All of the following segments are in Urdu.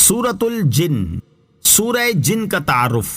سورۃ الجن، سورہ جن کا تعارف۔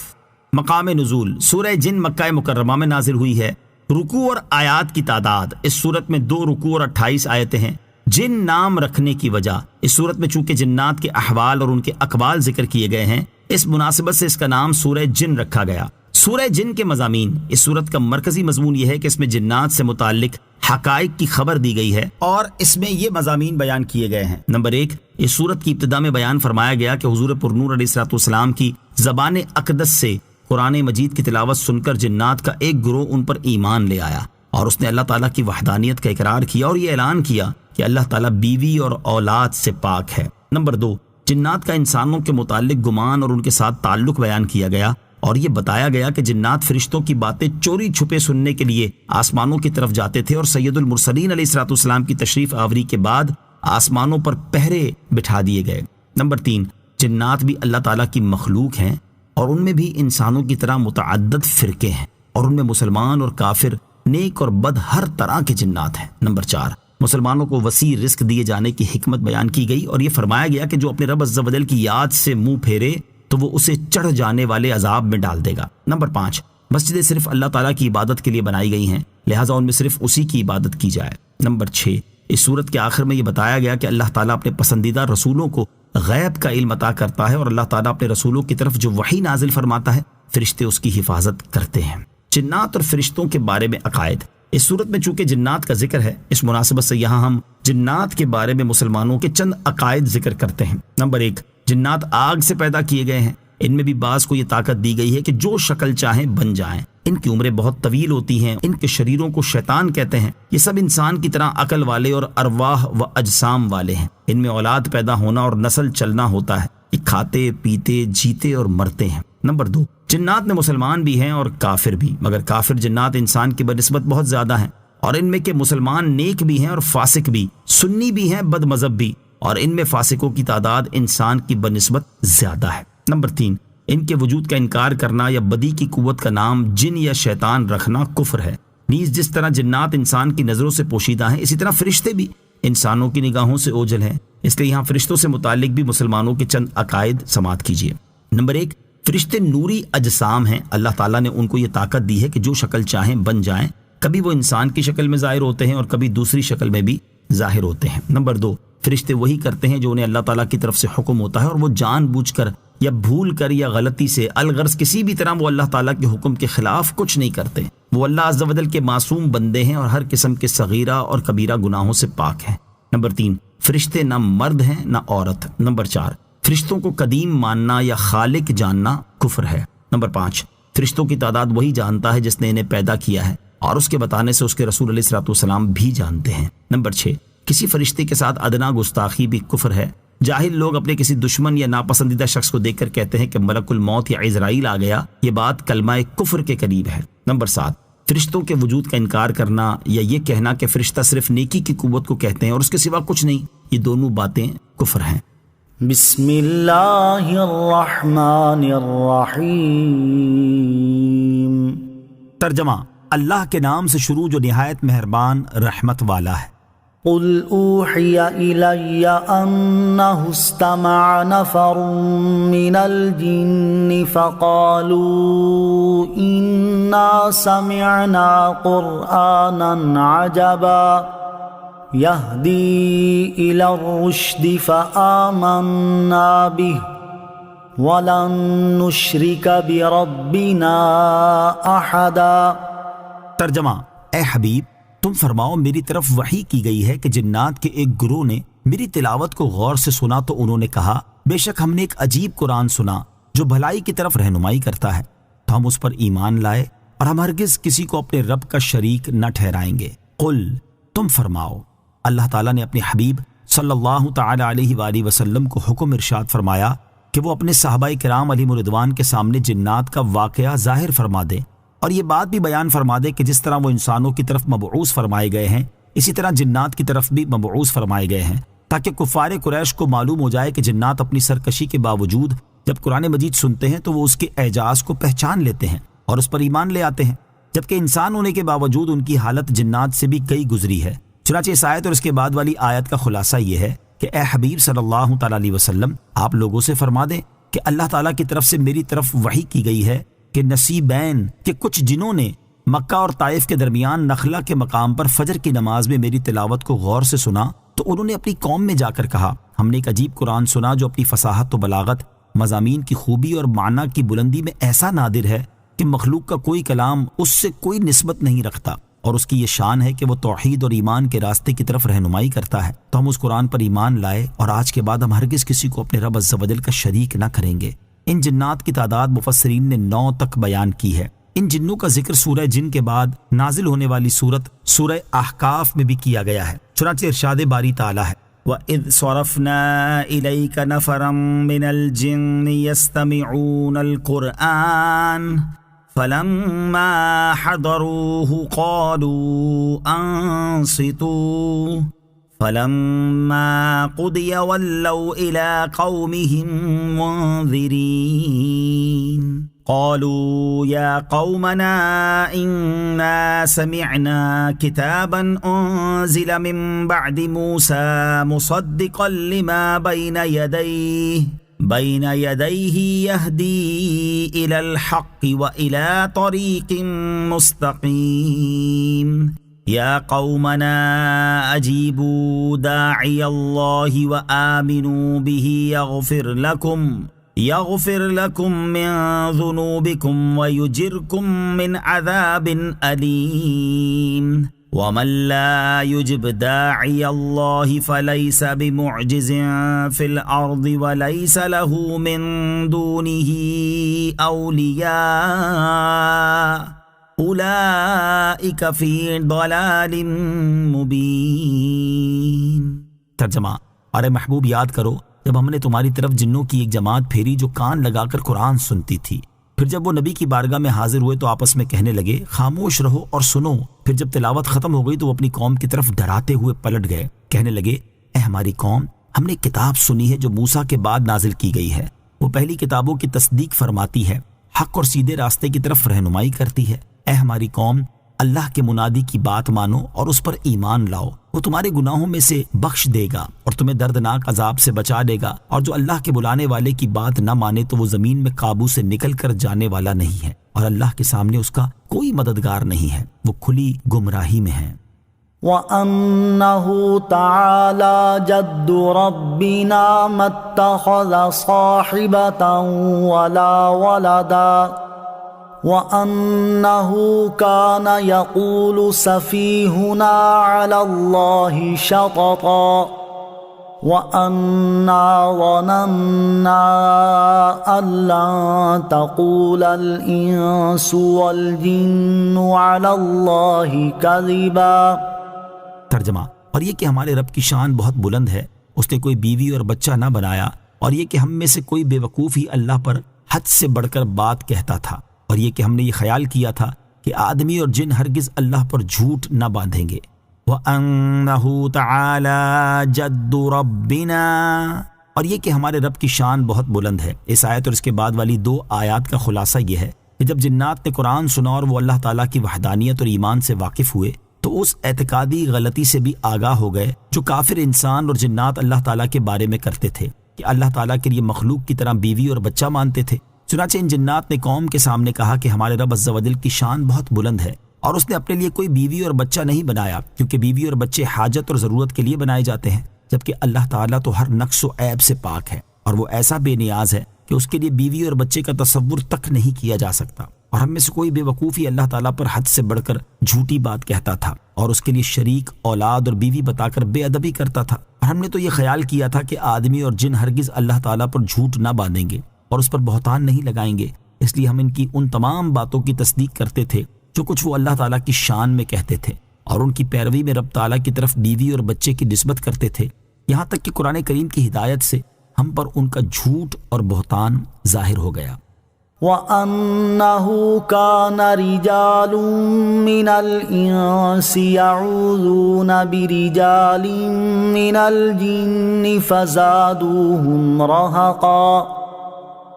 مقام نزول، سورہ جن مکہ مکرمہ میں نازل ہوئی ہے۔ رکوع اور آیات کی تعداد، اس صورت میں 2 رکوع اور 28 آیتیں ہیں۔ جن نام رکھنے کی وجہ، اس صورت میں چونکہ جنات کے احوال اور ان کے اقوال ذکر کیے گئے ہیں، اس مناسبت سے اس کا نام سورہ جن رکھا گیا۔ سورہ جن کے مضامین، اس صورت کا مرکزی مضمون یہ ہے کہ اس میں جنات سے متعلق حقائق کی خبر دی گئی ہے اور اس میں یہ مضامین بیان کیے گئے ہیں۔ نمبر 1، اس صورت کی ابتدا میں بیان فرمایا گیا کہ حضور پرنور علیہ الصلوۃ والسلام کی زبان اقدس سے قرآن مجید کی تلاوت سن کر جنات کا ایک گروہ ان پر ایمان لے آیا اور اس نے اللہ تعالیٰ کی وحدانیت کا اقرار کیا اور یہ اعلان کیا کہ اللہ تعالیٰ بیوی اور اولاد سے پاک ہے۔ نمبر 2، جنات کا انسانوں کے متعلق گمان اور ان کے ساتھ تعلق بیان کیا گیا اور یہ بتایا گیا کہ جنات فرشتوں کی باتیں چوری چھپے سننے کے لیے آسمانوں کی طرف جاتے تھے اور سید المرسلین علیہ الصلوۃ والسلام کی تشریف آوری کے بعد آسمانوں پر پہرے بٹھا دیے گئے۔ نمبر 3، جنات بھی اللہ تعالیٰ کی مخلوق ہیں اور ان میں بھی انسانوں کی طرح متعدد فرقے ہیں اور ان میں مسلمان اور کافر، نیک اور بد ہر طرح کے جنات ہیں۔ نمبر 4، مسلمانوں کو وسیع رزق دیے جانے کی حکمت بیان کی گئی اور یہ فرمایا گیا کہ جو اپنے رب عز و جل کی یاد سے منہ پھیرے تو وہ اسے چڑھ جانے والے عذاب میں ڈال دے گا۔ نمبر 5، مسجدیں صرف اللہ تعالیٰ کی عبادت کے لیے بنائی گئی ہیں، لہٰذا ان میں صرف اسی کی عبادت کی جائے۔ نمبر 6، اس صورت کے آخر میں یہ بتایا گیا کہ اللہ تعالیٰ اپنے پسندیدہ رسولوں کو غیب کا علم عطا کرتا ہے اور اللہ تعالیٰ اپنے رسولوں کی طرف جو وحی نازل فرماتا ہے فرشتے اس کی حفاظت کرتے ہیں۔ جنات اور فرشتوں کے بارے میں عقائد، اس صورت میں چونکہ جنات کا ذکر ہے، اس مناسبت سے یہاں ہم جنات کے بارے میں مسلمانوں کے چند عقائد ذکر کرتے ہیں۔ نمبر 1، جنات آگ سے پیدا کیے گئے ہیں۔ ان میں بھی بعض کو یہ طاقت دی گئی ہے کہ جو شکل چاہیں بن جائیں۔ ان کی عمریں بہت طویل ہوتی ہیں، ان کے شریروں کو شیطان کہتے ہیں۔ یہ سب انسان کی طرح عقل والے اور ارواح و اجسام والے ہیں۔ ان میں اولاد پیدا ہونا اور نسل چلنا ہوتا ہے۔ یہ کھاتے پیتے جیتے اور مرتے ہیں۔ نمبر 2، جنات میں مسلمان بھی ہیں اور کافر بھی، مگر کافر جنات انسان کی بنسبت بہت زیادہ ہیں اور ان میں کے مسلمان نیک بھی ہیں اور فاسق بھی، سنی بھی ہیں بد مذہب بھی، اور ان میں فاسقوں کی تعداد انسان کی بنسبت زیادہ ہے۔ نمبر 3، ان کے وجود کا انکار کرنا یا بدی کی قوت کا نام جن یا شیطان رکھنا کفر ہے۔ نیز جس طرح جنات انسان کی نظروں سے پوشیدہ ہیں، اسی طرح فرشتے بھی انسانوں کی نگاہوں سے اوجھل ہیں، اس لیے یہاں فرشتوں سے متعلق بھی مسلمانوں کے چند عقائد سماعت کیجیے۔ نمبر 1، فرشتے نوری اجسام ہیں۔ اللہ تعالیٰ نے ان کو یہ طاقت دی ہے کہ جو شکل چاہیں بن جائیں۔ کبھی وہ انسان کی شکل میں ظاہر ہوتے ہیں اور کبھی دوسری شکل میں بھی ظاہر ہوتے ہیں۔ نمبر 2، فرشتے وہی کرتے ہیں جو انہیں اللہ تعالیٰ کی طرف سے حکم ہوتا ہے اور وہ جان بوجھ کر یا بھول کر یا غلطی سے الغرض کسی بھی طرح وہ اللہ تعالیٰ کے حکم کے خلاف کچھ نہیں کرتے۔ وہ اللہ عز و جل کے معصوم بندے ہیں اور ہر قسم کے صغیرہ اور کبیرہ گناہوں سے پاک ہیں۔ نمبر 3، فرشتے نہ مرد ہیں نہ عورت۔ نمبر 4، فرشتوں کو قدیم ماننا یا خالق جاننا کفر ہے۔ نمبر 5، فرشتوں کی تعداد وہی جانتا ہے جس نے انہیں پیدا کیا ہے اور اس کے بتانے سے اس کے رسول علیہ الصلوۃ والسلام بھی جانتے ہیں۔ نمبر 6، کسی فرشتے کے ساتھ ادنا گستاخی بھی کفر ہے۔ جاہل لوگ اپنے کسی دشمن یا ناپسندیدہ شخص کو دیکھ کر کہتے ہیں کہ ملک الموت یا عزرائیل آ گیا، یہ بات کلمہ کفر کے قریب ہے۔ نمبر 7، فرشتوں کے وجود کا انکار کرنا یا یہ کہنا کہ فرشتہ صرف نیکی کی قوت کو کہتے ہیں اور اس کے سوا کچھ نہیں، یہ دونوں باتیں کفر ہیں۔ بسم اللہ الرحمن الرحیم۔ ترجمہ، اللہ کے نام سے شروع جو نہایت مہربان رحمت والا ہے۔ قل اوحی الی انہ استمع نفر من الجن فقالوا انا سمعنا قرآنا عجبا يهدي إلى الرشد فآمنا به ولن نشرك بربنا أحدا۔ ترجمہ، اے حبیب تم فرماؤ میری طرف وحی کی گئی ہے کہ جنات کے ایک گروہ نے میری تلاوت کو غور سے سنا تو انہوں نے کہا بے شک ہم نے ایک عجیب قرآن سنا جو بھلائی کی طرف رہنمائی کرتا ہے، تو ہم اس پر ایمان لائے اور ہم ہرگز کسی کو اپنے رب کا شریک نہ ٹھہرائیں گے۔ قل، تم فرماؤ، اللہ تعالیٰ نے اپنے حبیب صلی اللہ تعالی علیہ وآلہ وسلم کو حکم ارشاد فرمایا کہ وہ اپنے صحابہ کرام علیہم الرضوان کے سامنے جنات کا واقعہ ظاہر فرما دے اور یہ بات بھی بیان فرما دے کہ جس طرح وہ انسانوں کی طرف مبعوث فرمائے گئے ہیں اسی طرح جنات کی طرف بھی مبعوث فرمائے گئے ہیں، تاکہ کفار قریش کو معلوم ہو جائے کہ جنات اپنی سرکشی کے باوجود جب قرآن مجید سنتے ہیں تو وہ اس کے اعجاز کو پہچان لیتے ہیں اور اس پر ایمان لے آتے ہیں، جبکہ انسان ہونے کے باوجود ان کی حالت جنات سے بھی کئی گزری ہے۔ چنانچہ اس آیت اور اس کے بعد والی آیت کا خلاصہ یہ ہے کہ اے حبیب صلی اللہ تعالیٰ علیہ وسلم آپ لوگوں سے فرما دیں کہ اللہ تعالیٰ کی طرف سے میری طرف وحی کی گئی ہے کہ نصیبین کہ کچھ جنوں نے مکہ اور طائف کے درمیان نخلا کے مقام پر فجر کی نماز میں میری تلاوت کو غور سے سنا تو انہوں نے اپنی قوم میں جا کر کہا ہم نے ایک عجیب قرآن سنا جو اپنی فصاحت و بلاغت، مضامین کی خوبی اور معنی کی بلندی میں ایسا نادر ہے کہ مخلوق کا کوئی کلام اس سے کوئی نسبت نہیں رکھتا، اور اس کی یہ شان ہے کہ وہ توحید اور ایمان کے راستے کی طرف رہنمائی کرتا ہے۔ تو ہم اس قرآن پر ایمان لائے اور آج کے بعد ہم ہرگز کسی کو اپنے رب عز و جل کا شریک نہ کریں گے۔ ان جنات کی تعداد مفسرین نے 9 تک بیان کی ہے۔ ان جنوں کا ذکر سورہ جن کے بعد نازل ہونے والی سورت سورہ احقاف میں بھی کیا گیا ہے۔ چنانچہ ارشاد باری تعالیٰ ہے وَإِذْ صَرَفْنَا إِلَيْكَ نَفَرًا مِّنَ الْجِنِّ يَسْتَمِعُونَ الْقُرْآنَ فَلَمَّا حَضَرُوهُ قَالُوا أَنصِتُوا فَلَمَّا قُضِيَ وَلَّوْا إِلَىٰ قَوْمِهِم مُّنذِرِينَ قالوا يا قومنا إنا سمعنا كتابا أنزل من بعد موسى مصدقا لما بين يديه يهدي إلى الحق وإلى طريق مستقيم يا قومنا أجيبوا داعي الله وآمنوا به يغفر لكم من ذنوبكم ويجركم من عذاب أليم ومن لا يجب داعي الله فليس بمعجز في الأرض وليس له من دونه أولياء أولئك في ضلال مبين۔ ترجمہ، ارے محبوب یاد کرو جب ہم نے تمہاری طرف جنوں کی ایک جماعت پھیری جو کان لگا کر قرآن سنتی تھی، پھر جب وہ نبی کی بارگاہ میں حاضر ہوئے تو آپس میں کہنے لگے خاموش رہو اور سنو۔ پھر جب تلاوت ختم ہو گئی تو وہ اپنی قوم کی طرف ڈراتے ہوئے پلٹ گئے، کہنے لگے اے ہماری قوم، ہم نے کتاب سنی ہے جو موسیٰ کے بعد نازل کی گئی ہے، وہ پہلی کتابوں کی تصدیق فرماتی ہے، حق اور سیدھے راستے کی طرف رہنمائی کرتی ہے۔ اے ہماری قوم، اللہ کے منادی کی بات مانو اور اس پر ایمان لاؤ، وہ تمہارے گناہوں میں سے بخش دے گا اور تمہیں دردناک عذاب سے بچا دے گا، اور جو اللہ کے بلانے والے کی بات نہ مانے تو وہ زمین میں قابو سے نکل کر جانے والا نہیں ہے، اور اللہ کے سامنے اس کا کوئی مددگار نہیں ہے، وہ کھلی گمراہی میں ہے۔ وَأَنَّهُ تَعَالَى جَدُّ رَبِّنَا مَا اتَّخَذَ صَاحِبَةً وَلَا وَلَدًا وَأَنَّهُ كَانَ يَقُولُ سَفِيهُنَا عَلَى اللَّهِ شَطَطًا وَأَنَّا ظَنَنَّا أَن لَّن تَقُولَ الْإِنسُ وَالْجِنُّ عَلَى اللَّهِ كَذِبًا۔ ترجمہ، اور یہ کہ ہمارے رب کی شان بہت بلند ہے، اس نے کوئی بیوی اور بچہ نہ بنایا، اور یہ کہ ہم میں سے کوئی بے وقوف ہی اللہ پر حد سے بڑھ کر بات کہتا تھا، اور یہ کہ ہم نے یہ خیال کیا تھا کہ آدمی اور جن ہرگز اللہ پر جھوٹ نہ باندھیں گے۔ وَأَنَّهُ تَعَالَى جَدُّ رَبِّنَا، اور یہ کہ ہمارے رب کی شان بہت بلند ہے۔ اس آیت اور اس کے بعد والی 2 آیات کا خلاصہ یہ ہے کہ جب جنات نے قرآن سنا اور وہ اللہ تعالیٰ کی وحدانیت اور ایمان سے واقف ہوئے تو اس اعتقادی غلطی سے بھی آگاہ ہو گئے جو کافر انسان اور جنات اللہ تعالیٰ کے بارے میں کرتے تھے کہ اللہ تعالیٰ کے لیے مخلوق کی طرح بیوی اور بچہ مانتے تھے۔ چنانچہ ان جنات نے قوم کے سامنے کہا کہ ہمارے رب عز و جل کی شان بہت بلند ہے اور اس نے اپنے لیے کوئی بیوی اور بچہ نہیں بنایا، کیونکہ بیوی اور بچے حاجت اور ضرورت کے لیے بنائے جاتے ہیں، جبکہ اللہ تعالیٰ تو ہر نقص و عیب سے پاک ہے اور وہ ایسا بے نیاز ہے کہ اس کے لیے بیوی اور بچے کا تصور تک نہیں کیا جا سکتا۔ اور ہم میں سے کوئی بے وقوفی اللہ تعالیٰ پر حد سے بڑھ کر جھوٹی بات کہتا تھا اور اس کے لیے شریک، اولاد اور بیوی بتا کر بے ادبی کرتا تھا، اور ہم نے تو یہ خیال کیا تھا کہ آدمی اور جن ہرگز اللہ تعالیٰ پر جھوٹ نہ باندھیں گے اور اس پر بہتان نہیں لگائیں گے، اس لیے ہم ان کی ان تمام باتوں کی تصدیق کرتے تھے جو کچھ وہ اللہ تعالیٰ کی شان میں کہتے تھے، اور ان کی پیروی میں رب تعالیٰ کی طرف بیوی اور بچے کی نسبت کرتے تھے، یہاں تک کہ قرآن کریم کی ہدایت سے ہم پر ان کا جھوٹ اور بہتان ظاہر ہو گیا۔ وَأَنَّهُ كَانَ رِجَالٌ مِّنَ الْإِنسِ يَعُوذُونَ بِرِجَالٍ مِّنَ الْجِنِّ فَزَادُوهُمْ رَهَقًا۔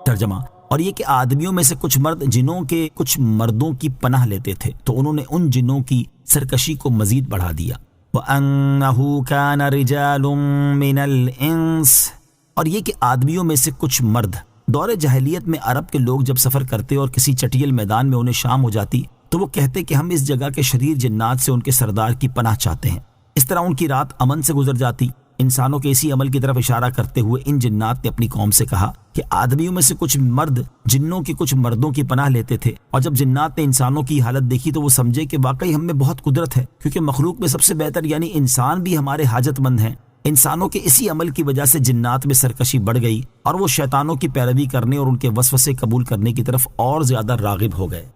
ترجمہ، اور یہ کہ آدمیوں میں سے کچھ مرد جنوں کے کچھ مردوں کی پناہ لیتے تھے تو انہوں نے ان جنوں کی سرکشی کو مزید بڑھا دیا۔ وَأَنَّهُ كَانَ رِجَالٌ مِّنَ الْإِنسِ، اور یہ کہ آدمیوں میں سے کچھ مرد، دور جاہلیت میں عرب کے لوگ جب سفر کرتے اور کسی چٹیل میدان میں انہیں شام ہو جاتی تو وہ کہتے کہ ہم اس جگہ کے شریر جنات سے ان کے سردار کی پناہ چاہتے ہیں۔ اس طرح ان کی رات امن سے گزر جاتی۔ انسانوں کے اسی عمل کی طرف اشارہ کرتے ہوئے ان جنات نے اپنی قوم سے کہا کہ آدمیوں میں سے کچھ مرد جنوں کی کچھ مردوں کی پناہ لیتے تھے، اور جب جنات نے انسانوں کی حالت دیکھی تو وہ سمجھے کہ واقعی ہم میں بہت قدرت ہے، کیونکہ مخلوق میں سب سے بہتر یعنی انسان بھی ہمارے حاجت مند ہیں۔ انسانوں کے اسی عمل کی وجہ سے جنات میں سرکشی بڑھ گئی اور وہ شیطانوں کی پیروی کرنے اور ان کے وسوسے قبول کرنے کی طرف اور زیادہ راغب ہو گئے۔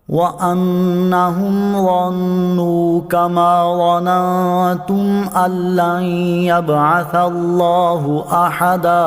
وَأَنَّهُمْ ظَنُّوا كَمَا ظَنَنتُمْ أَن لَّن يَبْعَثَ اللَّهُ أَحَدًا۔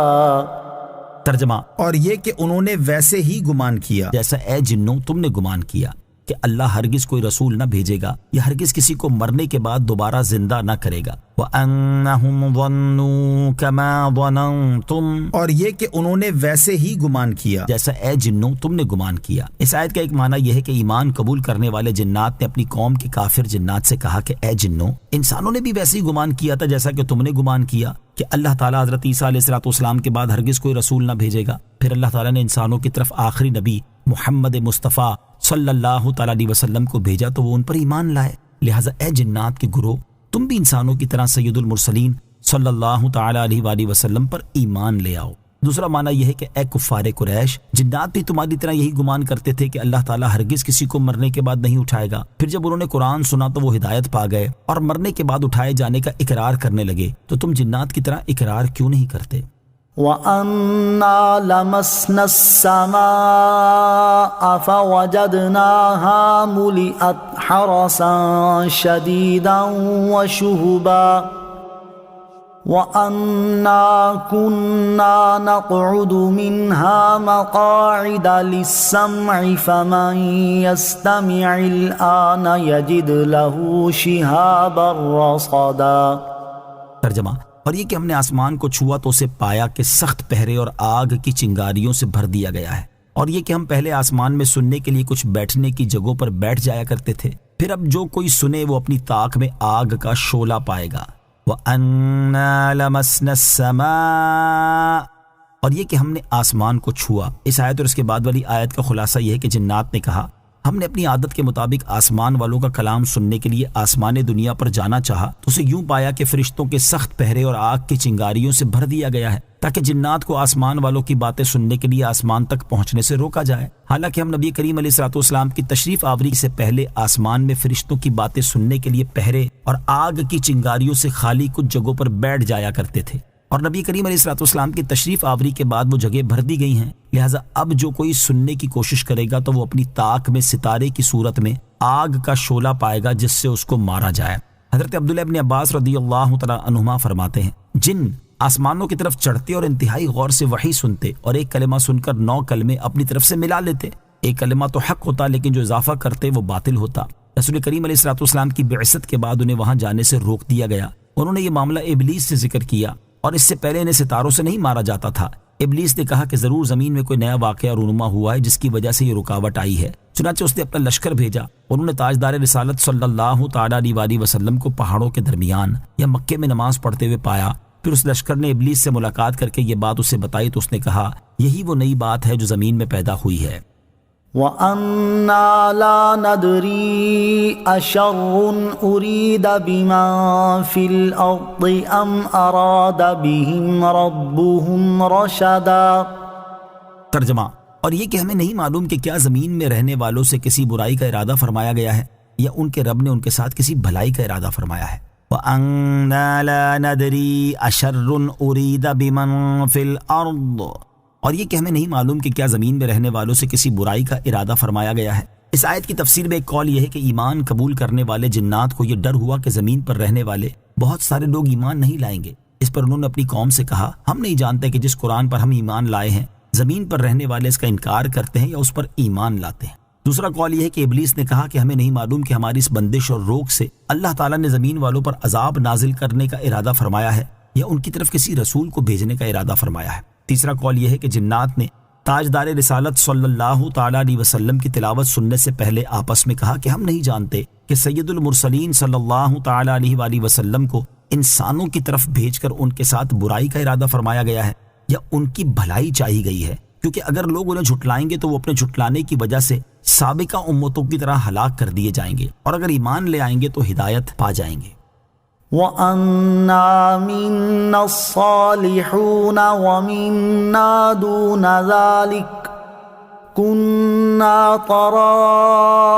ترجمہ، اور یہ کہ انہوں نے ویسے ہی گمان کیا جیسا اے جنوں تم نے گمان کیا کہ اللہ ہرگز کوئی رسول نہ بھیجے گا یا ہرگز کسی کو مرنے کے بعد دوبارہ زندہ نہ کرے گا۔ وَأَنَّهُمْ ظَنُّوا كَمَا ظَنَنتُمْ، اور یہ کہ انہوں نے ویسے ہی گمان کیا جیسا اے جنوں تم نے گمان کیا۔ اس آیت کا ایک معنی یہ ہے کہ ایمان قبول کرنے والے جنات نے اپنی قوم کے کافر جنات سے کہا کہ اے جنوں، انسانوں نے بھی ویسے ہی گمان کیا تھا جیسا کہ تم نے گمان کیا کہ اللہ تعالیٰ حضرت عیسیٰ علیہ السلام کے بعد ہرگز کوئی رسول نہ بھیجے گا۔ پھر اللہ تعالیٰ نے انسانوں کی طرف آخری نبی محمد مصطفیٰ صلی اللہ تعالیٰ علیہ وسلم کو بھیجا تو وہ ان پر ایمان لائے۔ لہٰذا اے جنات کے گروہ، تم بھی انسانوں کی طرح سید المرسلین صلی اللہ تعالیٰ علیہ وآلہ وسلم پر ایمان لے آؤ۔ دوسرا معنی یہ ہے کہ اے کفار قریش، جنات بھی تمہاری طرح یہی گمان کرتے تھے کہ اللہ تعالیٰ ہرگز کسی کو مرنے کے بعد نہیں اٹھائے گا۔ پھر جب انہوں نے قرآن سنا تو وہ ہدایت پا گئے اور مرنے کے بعد اٹھائے جانے کا اقرار کرنے لگے، تو تم جنات کی طرح اقرار کیوں نہیں کرتے؟ وَأَنَّا لَمَسْنَا السَّمَاءَ فَوَجَدْنَاهَا مُلِئَتْ حَرَسًا شَدِيدًا وَشُهُبًا وَأَنَّا كُنَّا نَقْعُدُ مِنْهَا مَقَاعِدَ لِلسَّمْعِ فَمَنْ يَسْتَمِعِ الْآنَ يَجِدْ لَهُ شِهَابًا رَصَدًا۔ ترجمہ، اور یہ کہ ہم نے آسمان کو چھوا تو اسے پایا کہ سخت پہرے اور آگ کی چنگاریوں سے بھر دیا گیا ہے، اور یہ کہ ہم پہلے آسمان میں سننے کے لیے کچھ بیٹھنے کی جگہوں پر بیٹھ جایا کرتے تھے، پھر اب جو کوئی سنے وہ اپنی طاق میں آگ کا شعلہ پائے گا۔ وَأَنَّا لَمَسْنَا السَّمَاءَ، اور یہ کہ ہم نے آسمان کو چھوا۔ اس آیت اور اس کے بعد والی آیت کا خلاصہ یہ ہے کہ جنات نے کہا ہم نے اپنی عادت کے مطابق آسمان والوں کا کلام سننے کے لیے آسمان دنیا پر جانا چاہا تو اسے یوں پایا کہ فرشتوں کے سخت پہرے اور آگ کی چنگاریوں سے بھر دیا گیا ہے تاکہ جنات کو آسمان والوں کی باتیں سننے کے لیے آسمان تک پہنچنے سے روکا جائے۔ حالانکہ ہم نبی کریم علیہ السلام کی تشریف آوری سے پہلے آسمان میں فرشتوں کی باتیں سننے کے لیے پہرے اور آگ کی چنگاریوں سے خالی کچھ جگہوں پر بیٹھ جایا کرتے تھے، اور نبی کریم علیہ السلام کی تشریف آوری کے بعد وہ جگہ بھر دی گئی ہیں۔ لہٰذا اب جو کوئی سننے کی کوشش کرے گا تو وہ اپنی طاق میں ستارے کی صورت میں آگ کا شعلہ پائے گا جس سے اس کو مارا جائے۔ حضرت عبداللہ ابن عباس رضی اللہ تعالیٰ عنہما فرماتے ہیں جن آسمانوں کی طرف چڑھتے اور انتہائی غور سے وحی سنتے اور ایک کلمہ سن کر 9 کلمے اپنی طرف سے ملا لیتے، ایک کلمہ تو حق ہوتا لیکن جو اضافہ کرتے وہ باطل ہوتا۔ رسول کریم علیہ السلام کی بعثت کے بعد انہیں وہاں جانے سے روک دیا گیا۔ انہوں نے یہ معاملہ ابلیس سے ذکر کیا اور اس سے پہلے انہیں ستاروں سے نہیں مارا جاتا تھا۔ ابلیس نے کہا کہ ضرور زمین میں کوئی نیا واقعہ رونما ہوا ہے جس کی وجہ سے یہ رکاوٹ آئی ہے، چنانچہ اس نے اپنا لشکر بھیجا۔ انہوں نے تاجدار رسالت صلی اللہ تعالیٰ علیہ وسلم کو پہاڑوں کے درمیان یا مکے میں نماز پڑھتے ہوئے پایا۔ پھر اس لشکر نے ابلیس سے ملاقات کر کے یہ بات اسے بتائی تو اس نے کہا یہی وہ نئی بات ہے جو زمین میں پیدا ہوئی ہے۔ وَأَنَّا لَا نَدْرِي أَشَرٌ أُرِيدَ بِمَن فِي الْأَرْضِ أَمْ أَرَادَ بِهِمْ رَبُّهُمْ رَشَدًا۔ ترجمہ، اور یہ کہ ہمیں نہیں معلوم کہ کیا زمین میں رہنے والوں سے کسی برائی کا ارادہ فرمایا گیا ہے یا ان کے رب نے ان کے ساتھ کسی بھلائی کا ارادہ فرمایا ہے۔ وَأَنَّا لَا نَدْرِي أَشَرٌ أُرِيدَ بِمَن فِي الْأَرْضِ، اور یہ کہ ہمیں نہیں معلوم کہ کیا زمین میں رہنے والوں سے کسی برائی کا ارادہ فرمایا گیا ہے۔ اس آیت کی تفسیر میں ایک قول یہ ہے کہ ایمان قبول کرنے والے جنات کو یہ ڈر ہوا کہ زمین پر رہنے والے بہت سارے لوگ ایمان نہیں لائیں گے۔ اس پر انہوں نے اپنی قوم سے کہا ہم نہیں جانتے کہ جس قرآن پر ہم ایمان لائے ہیں زمین پر رہنے والے اس کا انکار کرتے ہیں یا اس پر ایمان لاتے ہیں۔ دوسرا قول یہ ہے کہ ابلیس نے کہا کہ ہمیں نہیں معلوم کہ ہماری اس بندش اور روک سے اللہ تعالیٰ نے زمین والوں پر عذاب نازل کرنے کا ارادہ فرمایا ہے یا ان کی طرف کسی رسول کو بھیجنے کا ارادہ فرمایا ہے۔ تیسرا قول یہ ہے کہ جنات نے تاجدار رسالت صلی اللہ تعالیٰ علیہ وسلم کی تلاوت سننے سے پہلے آپس میں کہا کہ ہم نہیں جانتے کہ سید المرسلین صلی اللہ تعالیٰ علیہ وآلہ وسلم کو انسانوں کی طرف بھیج کر ان کے ساتھ برائی کا ارادہ فرمایا گیا ہے یا ان کی بھلائی چاہی گئی ہے، کیونکہ اگر لوگ انہیں جھٹلائیں گے تو وہ اپنے جھٹلانے کی وجہ سے سابقہ امتوں کی طرح ہلاک کر دیے جائیں گے، اور اگر ایمان لے آئیں گے تو ہدایت پا جائیں گے۔ وَأَنَّا مِنَّا الصَّالِحُونَ وَمِنَّا دُونَ ذَلِكَ كُنَّا طَرَائِقَ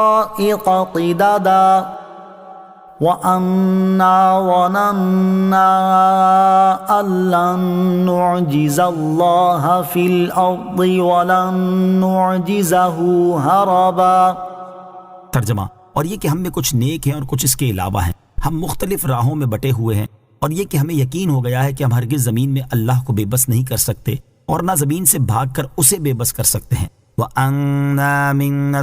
قِدَدًا وَأَنَّا ظَنَنَّا أَن لَّن نُّعْجِزَ اللَّهَ فِي الْأَرْضِ وَلَن نُّعْجِزَهُ هَرَبًا۔ ترجمہ، اور یہ کہ ہم میں کچھ نیک ہیں اور کچھ اس کے علاوہ ہیں، ہم مختلف راہوں میں بٹے ہوئے ہیں، اور یہ کہ ہمیں یقین ہو گیا ہے کہ ہم ہرگز زمین میں اللہ کو بے بس نہیں کر سکتے اور نہ زمین سے بھاگ کر اسے بے بس کر سکتے ہیں۔ وَأَنَّا مِنَّا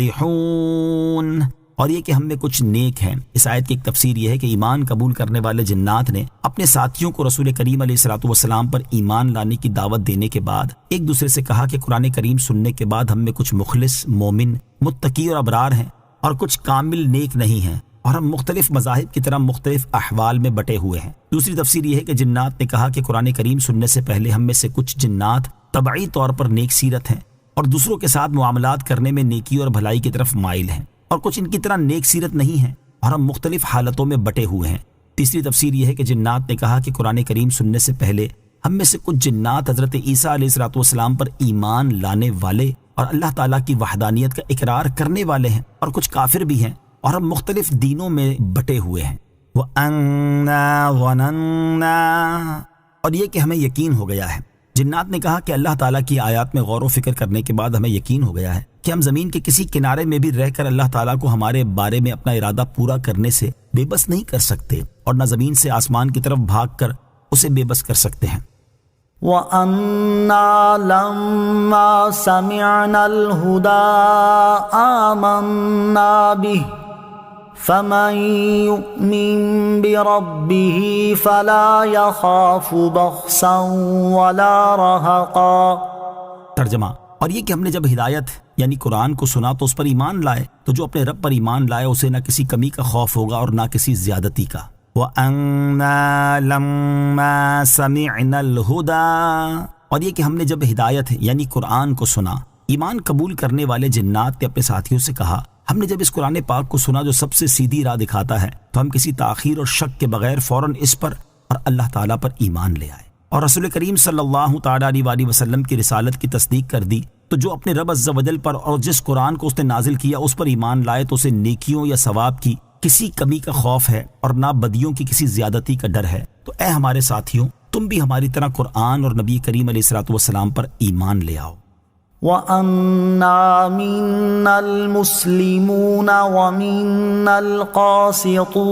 الصَّالِحُونَ، اور یہ کہ ہم میں کچھ نیک ہیں۔ اس آیت کی ایک تفسیر یہ ہے کہ ایمان قبول کرنے والے جنات نے اپنے ساتھیوں کو رسول کریم علیہ الصلوۃ والسلام پر ایمان لانے کی دعوت دینے کے بعد ایک دوسرے سے کہا کہ قرآن کریم سننے کے بعد ہم میں کچھ مخلص، مومن، متقی اور ابرار ہیں اور کچھ کامل نیک نہیں ہیں، اور ہم مختلف مذاہب کی طرح مختلف احوال میں بٹے ہوئے ہیں۔ دوسری تفسیر یہ ہے کہ جنات نے کہا کہ قرآن کریم سننے سے پہلے ہم میں سے کچھ جنات طبعی طور پر نیک سیرت ہیں اور دوسروں کے ساتھ معاملات کرنے میں نیکی اور بھلائی کی طرف مائل ہیں، اور کچھ ان کی طرح نیک سیرت نہیں ہیں اور ہم مختلف حالتوں میں بٹے ہوئے ہیں۔ تیسری تفسیر یہ ہے کہ جنات نے کہا کہ قرآن کریم سننے سے پہلے ہم میں سے کچھ جنات حضرت عیسیٰ علیہ الصلوۃ والسلام پر ایمان لانے والے اور اللہ تعالیٰ کی وحدانیت کا اقرار کرنے والے ہیں، اور کچھ کافر بھی ہیں، اور ہم مختلف دینوں میں بٹے ہوئے ہیں۔ وَأَنَّا ظَنَنَّا، اور یہ کہ ہمیں یقین ہو گیا ہے۔ جنات نے کہا کہ اللہ تعالیٰ کی آیات میں غور و فکر کرنے کے بعد ہمیں یقین ہو گیا ہے کہ ہم زمین کے کسی کنارے میں بھی رہ کر اللہ تعالیٰ کو ہمارے بارے میں اپنا ارادہ پورا کرنے سے بے بس نہیں کر سکتے، اور نہ زمین سے آسمان کی طرف بھاگ کر اسے بے بس کر سکتے ہیں۔ وَأَنَّا لَمَّا سَمِعْنَا الْهُدَىٰ آمَنَّا بِهِ فَمَن يُؤْمِن بِرَبِّهِ فَلَا يَخَافُ بَخْسًا وَلَا رَهَقًا۔ ترجمہ، اور یہ کہ ہم نے جب ہدایت یعنی قرآن کو سنا تو اس پر ایمان لائے، تو جو اپنے رب پر ایمان لائے اسے نہ کسی کمی کا خوف ہوگا اور نہ کسی زیادتی کا۔ وَأَنَّا لَمَّا سَمِعْنَا الْهُدَىٰ، اور یہ کہ ہم نے جب ہدایت یعنی قرآن کو سنا، ایمان قبول کرنے والے جنات نے اپنے ساتھیوں سے کہا، ہم نے جب اس قرآن پاک کو سنا جو سب سے سیدھی راہ دکھاتا ہے تو ہم کسی تاخیر اور شک کے بغیر فوراً اس پر اور اللہ تعالیٰ پر ایمان لے آئے، اور رسول کریم صلی اللہ تعالیٰ علیہ وآلہ وسلم کی رسالت کی تصدیق کر دی۔ تو جو اپنے رب عز و جل پر اور جس قرآن کو اس نے نازل کیا اس پر ایمان لائے تو اسے نیکیوں یا ثواب کی کسی کمی کا خوف ہے اور نہ بدیوں کی کسی زیادتی کا ڈر ہے۔ تو اے ہمارے ساتھیوں، تم بھی ہماری طرح قرآن اور نبی کریم علیہ الصلوۃ والسلام پر ایمان لے آؤ۔ وَأَنَّا مِنَّا الْمُسْلِمُونَ وَمِنَّا الْقَاسِطُونَ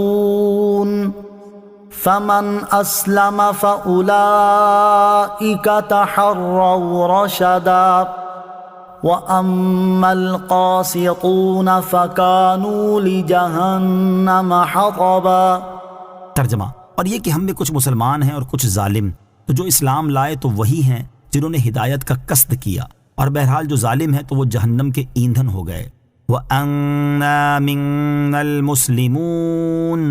فَمَنْ أَسْلَمَ فَأُولَئِكَ تَحَرَّوْا رَشَدًا وَأَمَّا الْقَاسِطُونَ فَكَانُوا لِجَهَنَّمَ حَطَبًا۔ ترجمہ، اور یہ کہ ہم میں کچھ مسلمان ہیں اور کچھ ظالم، تو جو اسلام لائے تو وہی ہیں جنہوں نے ہدایت کا قصد کیا، اور بہرحال جو ظالم ہیں تو وہ جہنم کے ایندھن ہو گئے۔ وَأَنَّا مِنَّا الْمُسْلِمُونَ،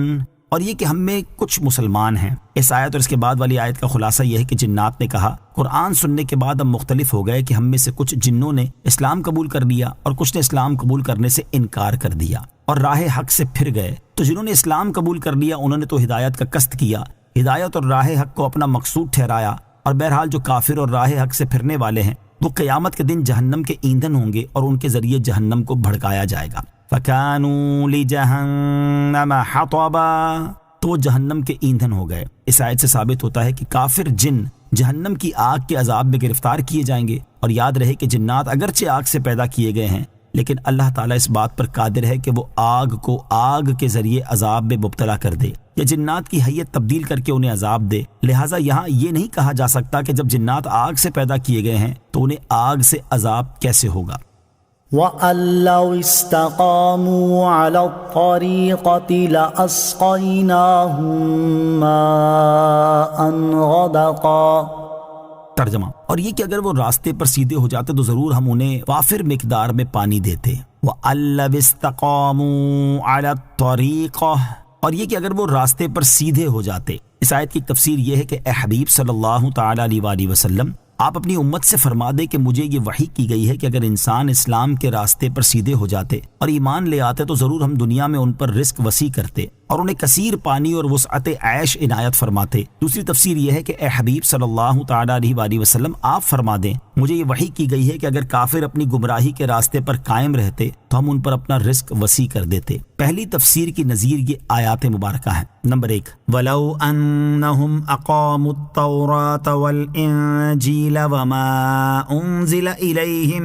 اور یہ کہ ہم میں کچھ مسلمان ہیں۔ اس آیت اور اس کے بعد والی آیت کا خلاصہ یہ ہے کہ جنات نے کہا قرآن سننے کے بعد ہم مختلف ہو گئے کہ ہم میں سے کچھ جنوں نے اسلام قبول کر لیا اور کچھ نے اسلام قبول کرنے سے انکار کر دیا اور راہ حق سے پھر گئے۔ تو جنہوں نے اسلام قبول کر لیا انہوں نے تو ہدایت کا قصد کیا، ہدایت اور راہ حق کو اپنا مقصود ٹھہرایا، اور بہرحال جو کافر اور راہ حق سے پھرنے والے ہیں وہ قیامت کے دن جہنم کے ایندھن ہوں گے اور ان کے ذریعے جہنم کو بھڑکایا جائے گا۔ فَكَانُوا لِجَهَنَّمَ حَطَبًا، تو وہ جہنم کے ایندھن ہو گئے۔ اس آیت سے ثابت ہوتا ہے کہ کافر جن جہنم کی آگ کے عذاب میں گرفتار کیے جائیں گے، اور یاد رہے کہ جنات اگرچہ آگ سے پیدا کیے گئے ہیں لیکن اللہ تعالیٰ اس بات پر قادر ہے کہ وہ آگ کو آگ کے ذریعے عذاب میں مبتلا کر دے یا جنات کی حیت تبدیل کر کے انہیں عذاب دے۔ لہٰذا یہاں یہ نہیں کہا جا سکتا کہ جب جنات آگ سے پیدا کیے گئے ہیں تو انہیں آگ سے عذاب کیسے ہوگا۔ وَأَن لَّوْ اسْتَقَامُوا عَلَى الطَّرِيقَةِ لَأَسْقَيْنَاهُم مَّاءً غَدَقًا ترجمہ، اور یہ کہ اگر وہ راستے پر سیدھے ہو جاتے تو ضرور ہم انہیں وافر مقدار میں پانی دیتے۔ وَأَلَّوِ اسْتَقَامُوا عَلَى الطَّرِيقَةِ، اور یہ کہ اگر وہ راستے پر سیدھے ہو جاتے۔ اس آیت کی تفسیر یہ ہے کہ اے حبیب صلی اللہ تعالی علیہ وآلہ وسلم، آپ اپنی امت سے فرما دیں کہ مجھے یہ وحی کی گئی ہے کہ اگر انسان اسلام کے راستے پر سیدھے ہو جاتے اور ایمان لے آتے تو ضرور ہم دنیا میں ان پر رزق وسیع کرتے اور انہیں کثیر پانی اور وسعت عیش عنایت فرماتے۔ دوسری تفسیر یہ ہے کہ اے حبیب صلی اللہ تعالی علیہ وآلہ وسلم، آپ فرما دیں مجھے یہ وحی کی گئی ہے کہ اگر کافر اپنی گمراہی کے راستے پر قائم رہتے تو ہم ان پر اپنا رزق وسیع کر دیتے۔ پہلی تفسیر کی نظیر یہ آیات مبارکہ ہیں۔ نمبر 1، وَلَوْ أَنَّهُمْ أَقَامُوا التَّوْرَاةَ وَالْإِنْجِيلَ وَمَا أُنْزِلَ إِلَيْهِمْ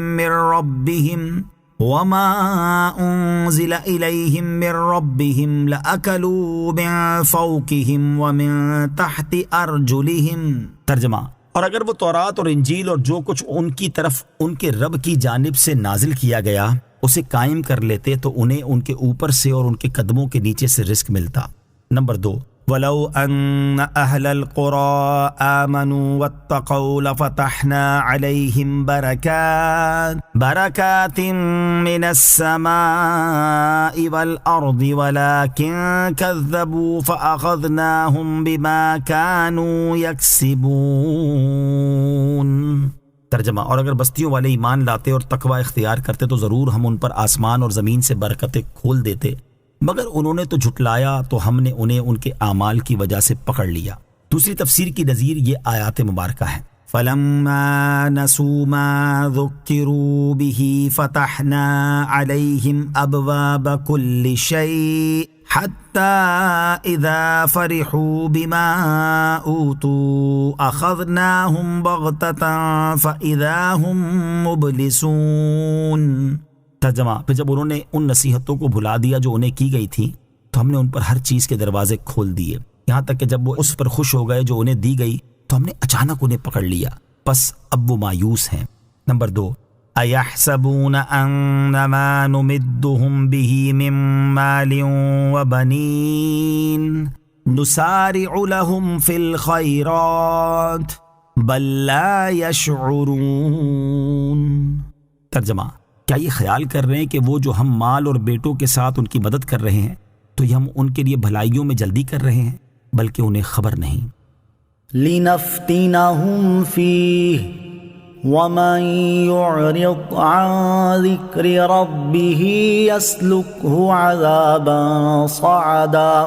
مِنْ رَبِّهِمْ لَأَكَلُوا مِنْ فَوْقِهِمْ وَمِنْ تَحْتِ أَرْجُلِهِمْ۔ ترجمہ، اور اگر وہ تورات اور انجیل اور جو کچھ ان کی طرف ان کے رب کی جانب سے نازل کیا گیا اسے قائم کر لیتے تو انہیں ان کے اوپر سے اور ان کے قدموں کے نیچے سے رزق ملتا۔ نمبر 2، وَلَوْ أَنَّ أَهْلَ الْقُرَىٰ آمَنُوا وَاتَّقَوْا لَفَتَحْنَا عَلَيْهِمْ بَرَكَاتٍ مِّنَ السَّمَاءِ وَالْأَرْضِ وَلَٰكِن كَذَّبُوا فَأَخَذْنَاهُمْ بِمَا كَانُوا يَكْسِبُونَ۔ ترجمہ، اور اگر بستیوں والے ایمان لاتے اور تقوی اختیار کرتے تو ضرور ہم ان پر آسمان اور زمین سے برکتیں کھول دیتے، مگر انہوں نے تو جھٹلایا تو ہم نے انہیں ان کے اعمال کی وجہ سے پکڑ لیا۔ دوسری تفسیر کی نظیر یہ آیات مبارکہ ہیں۔ فَلَمَّا نَسُوا مَا ذُكِّرُوا بِهِ فَتَحْنَا عَلَيْهِمْ أَبْوَابَ كُلِّ شَيْءٍ حَتَّى إِذَا فَرِحُوا بِمَا أُوتُوا أَخَذْنَاهُمْ بَغْتَةً فَإِذَا هُمْ مُبْلِسُونَ۔ ترجمہ، پھر جب انہوں نے ان نصیحتوں کو بھلا دیا جو انہیں کی گئی تھی تو ہم نے ان پر ہر چیز کے دروازے کھول دیے، یہاں تک کہ جب وہ اس پر خوش ہو گئے جو انہیں دی گئی تو ہم نے اچانک انہیں پکڑ لیا، پس اب وہ مایوس ہیں۔ نمبر 2، أَيَحْسَبُونَ أَنَّمَا نُمِدُّهُمْ بِهِ مِن مَّالٍ وَبَنِينَ نُسَارِعُ لَهُمْ فِي الْخَيْرَاتِ بَل لَّا يَشْعُرُونَ۔ ترجمہ، کیا یہ خیال کر رہے ہیں کہ وہ جو ہم مال اور بیٹوں کے ساتھ ان کی مدد کر رہے ہیں تو یہ ہم ان کے لیے بھلائیوں میں جلدی کر رہے ہیں، بلکہ انہیں خبر نہیں۔ لِنَفْتِنَهُمْ فِيهِ وَمَن يُعْرِضْ عَن ذِكْرِ رَبِّهِ يَسْلُكْهُ عَذَابًا صَعَدًا۔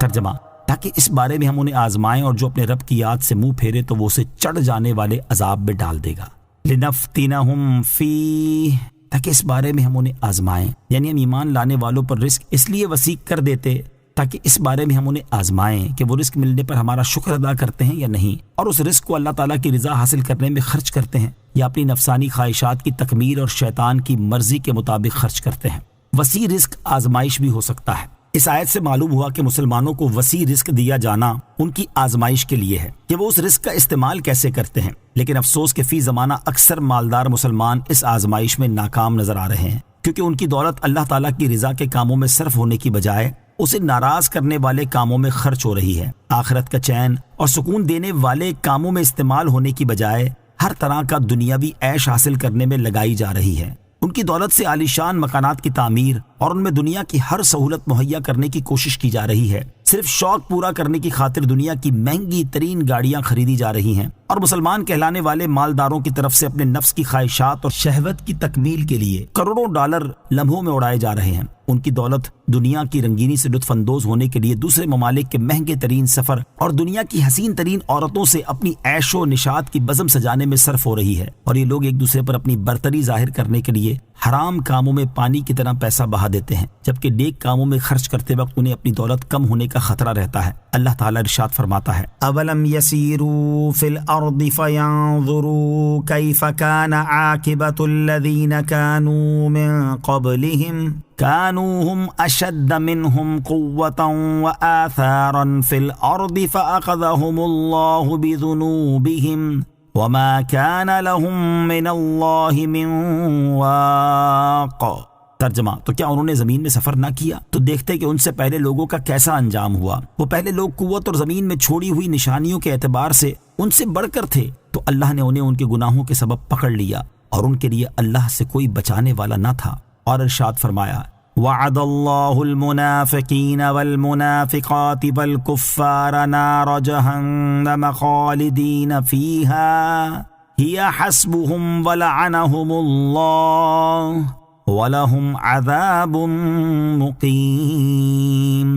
ترجمہ، تاکہ اس بارے میں ہم انہیں آزمائیں اور جو اپنے رب کی یاد سے منہ پھیرے تو وہ اسے چڑھ جانے والے عذاب میں ڈال دے گا۔ لِنَفْتِنَهُمْ فِيهِ، تاکہ اس بارے میں ہم انہیں آزمائیں، یعنی ہم ایمان لانے والوں پر رزق اس لیے وسیع کر دیتے تاکہ اس بارے میں ہم انہیں آزمائیں کہ وہ رزق ملنے پر ہمارا شکر ادا کرتے ہیں یا نہیں، اور اس رزق کو اللہ تعالیٰ کی رضا حاصل کرنے میں خرچ کرتے ہیں یا اپنی نفسانی خواہشات کی تکمیل اور شیطان کی مرضی کے مطابق خرچ کرتے ہیں۔ وسیع رزق آزمائش بھی ہو سکتا ہے۔ اس آیت سے معلوم ہوا کہ مسلمانوں کو وسیع رزق دیا جانا ان کی آزمائش کے لیے ہے کہ وہ اس رزق کا استعمال کیسے کرتے ہیں، لیکن افسوس کہ فی زمانہ اکثر مالدار مسلمان اس آزمائش میں ناکام نظر آ رہے ہیں، کیونکہ ان کی دولت اللہ تعالیٰ کی رضا کے کاموں میں صرف ہونے کی بجائے اسے ناراض کرنے والے کاموں میں خرچ ہو رہی ہے۔ آخرت کا چین اور سکون دینے والے کاموں میں استعمال ہونے کی بجائے ہر طرح کا دنیاوی عیش حاصل کرنے میں لگائی جا رہی ہے۔ ان کی دولت سے عالیشان مکانات کی تعمیر اور ان میں دنیا کی ہر سہولت مہیا کرنے کی کوشش کی جا رہی ہے۔ صرف شوق پورا کرنے کی خاطر دنیا کی مہنگی ترین گاڑیاں خریدی جا رہی ہیں، اور مسلمان کہلانے والے مالداروں کی طرف سے اپنے نفس کی خواہشات اور شہوت کی تکمیل کے لیے کروڑوں ڈالر لمحوں میں اڑائے جا رہے ہیں۔ ان کی دولت دنیا کی رنگینی سے لطف اندوز ہونے کے لیے دوسرے ممالک کے مہنگے ترین سفر اور دنیا کی حسین ترین عورتوں سے اپنی عیش و نشاط کی بزم سجانے میں صرف ہو رہی ہے، اور یہ لوگ ایک دوسرے پر اپنی برتری ظاہر کرنے کے لیے حرام کاموں میں پانی کی طرح پیسہ بہا دیتے ہیں، جبکہ نیک کاموں میں خرچ کرتے وقت انہیں اپنی دولت کم ہونے کا خطرہ رہتا ہے۔ اللہ تعالیٰ ارشاد فرماتا ہے، اولم یسیروا فی الارض فینظروا کیف کان عاقبۃ الذین کانوا من قبلہم كانوا هم أشد منهم قوة وآثارا في الأرض فأخذهم الله بذنوبهم وما كان لهم من الله من واق۔ ترجمہ، تو کیا انہوں نے زمین میں سفر نہ کیا تو دیکھتے کہ ان سے پہلے لوگوں کا کیسا انجام ہوا۔ وہ پہلے لوگ قوت اور زمین میں چھوڑی ہوئی نشانیوں کے اعتبار سے ان سے بڑھ کر تھے، تو اللہ نے انہیں ان کے گناہوں کے سبب پکڑ لیا اور ان کے لیے اللہ سے کوئی بچانے والا نہ تھا۔ اور ارشاد فرمایا وعد اللہ المنافقین والمنافقات والکفار نار جہنم خالدین فیہا ہی حسبهم ولعنهم اللہ وَلَهُمْ عَذَابٌ مُقِيمٌ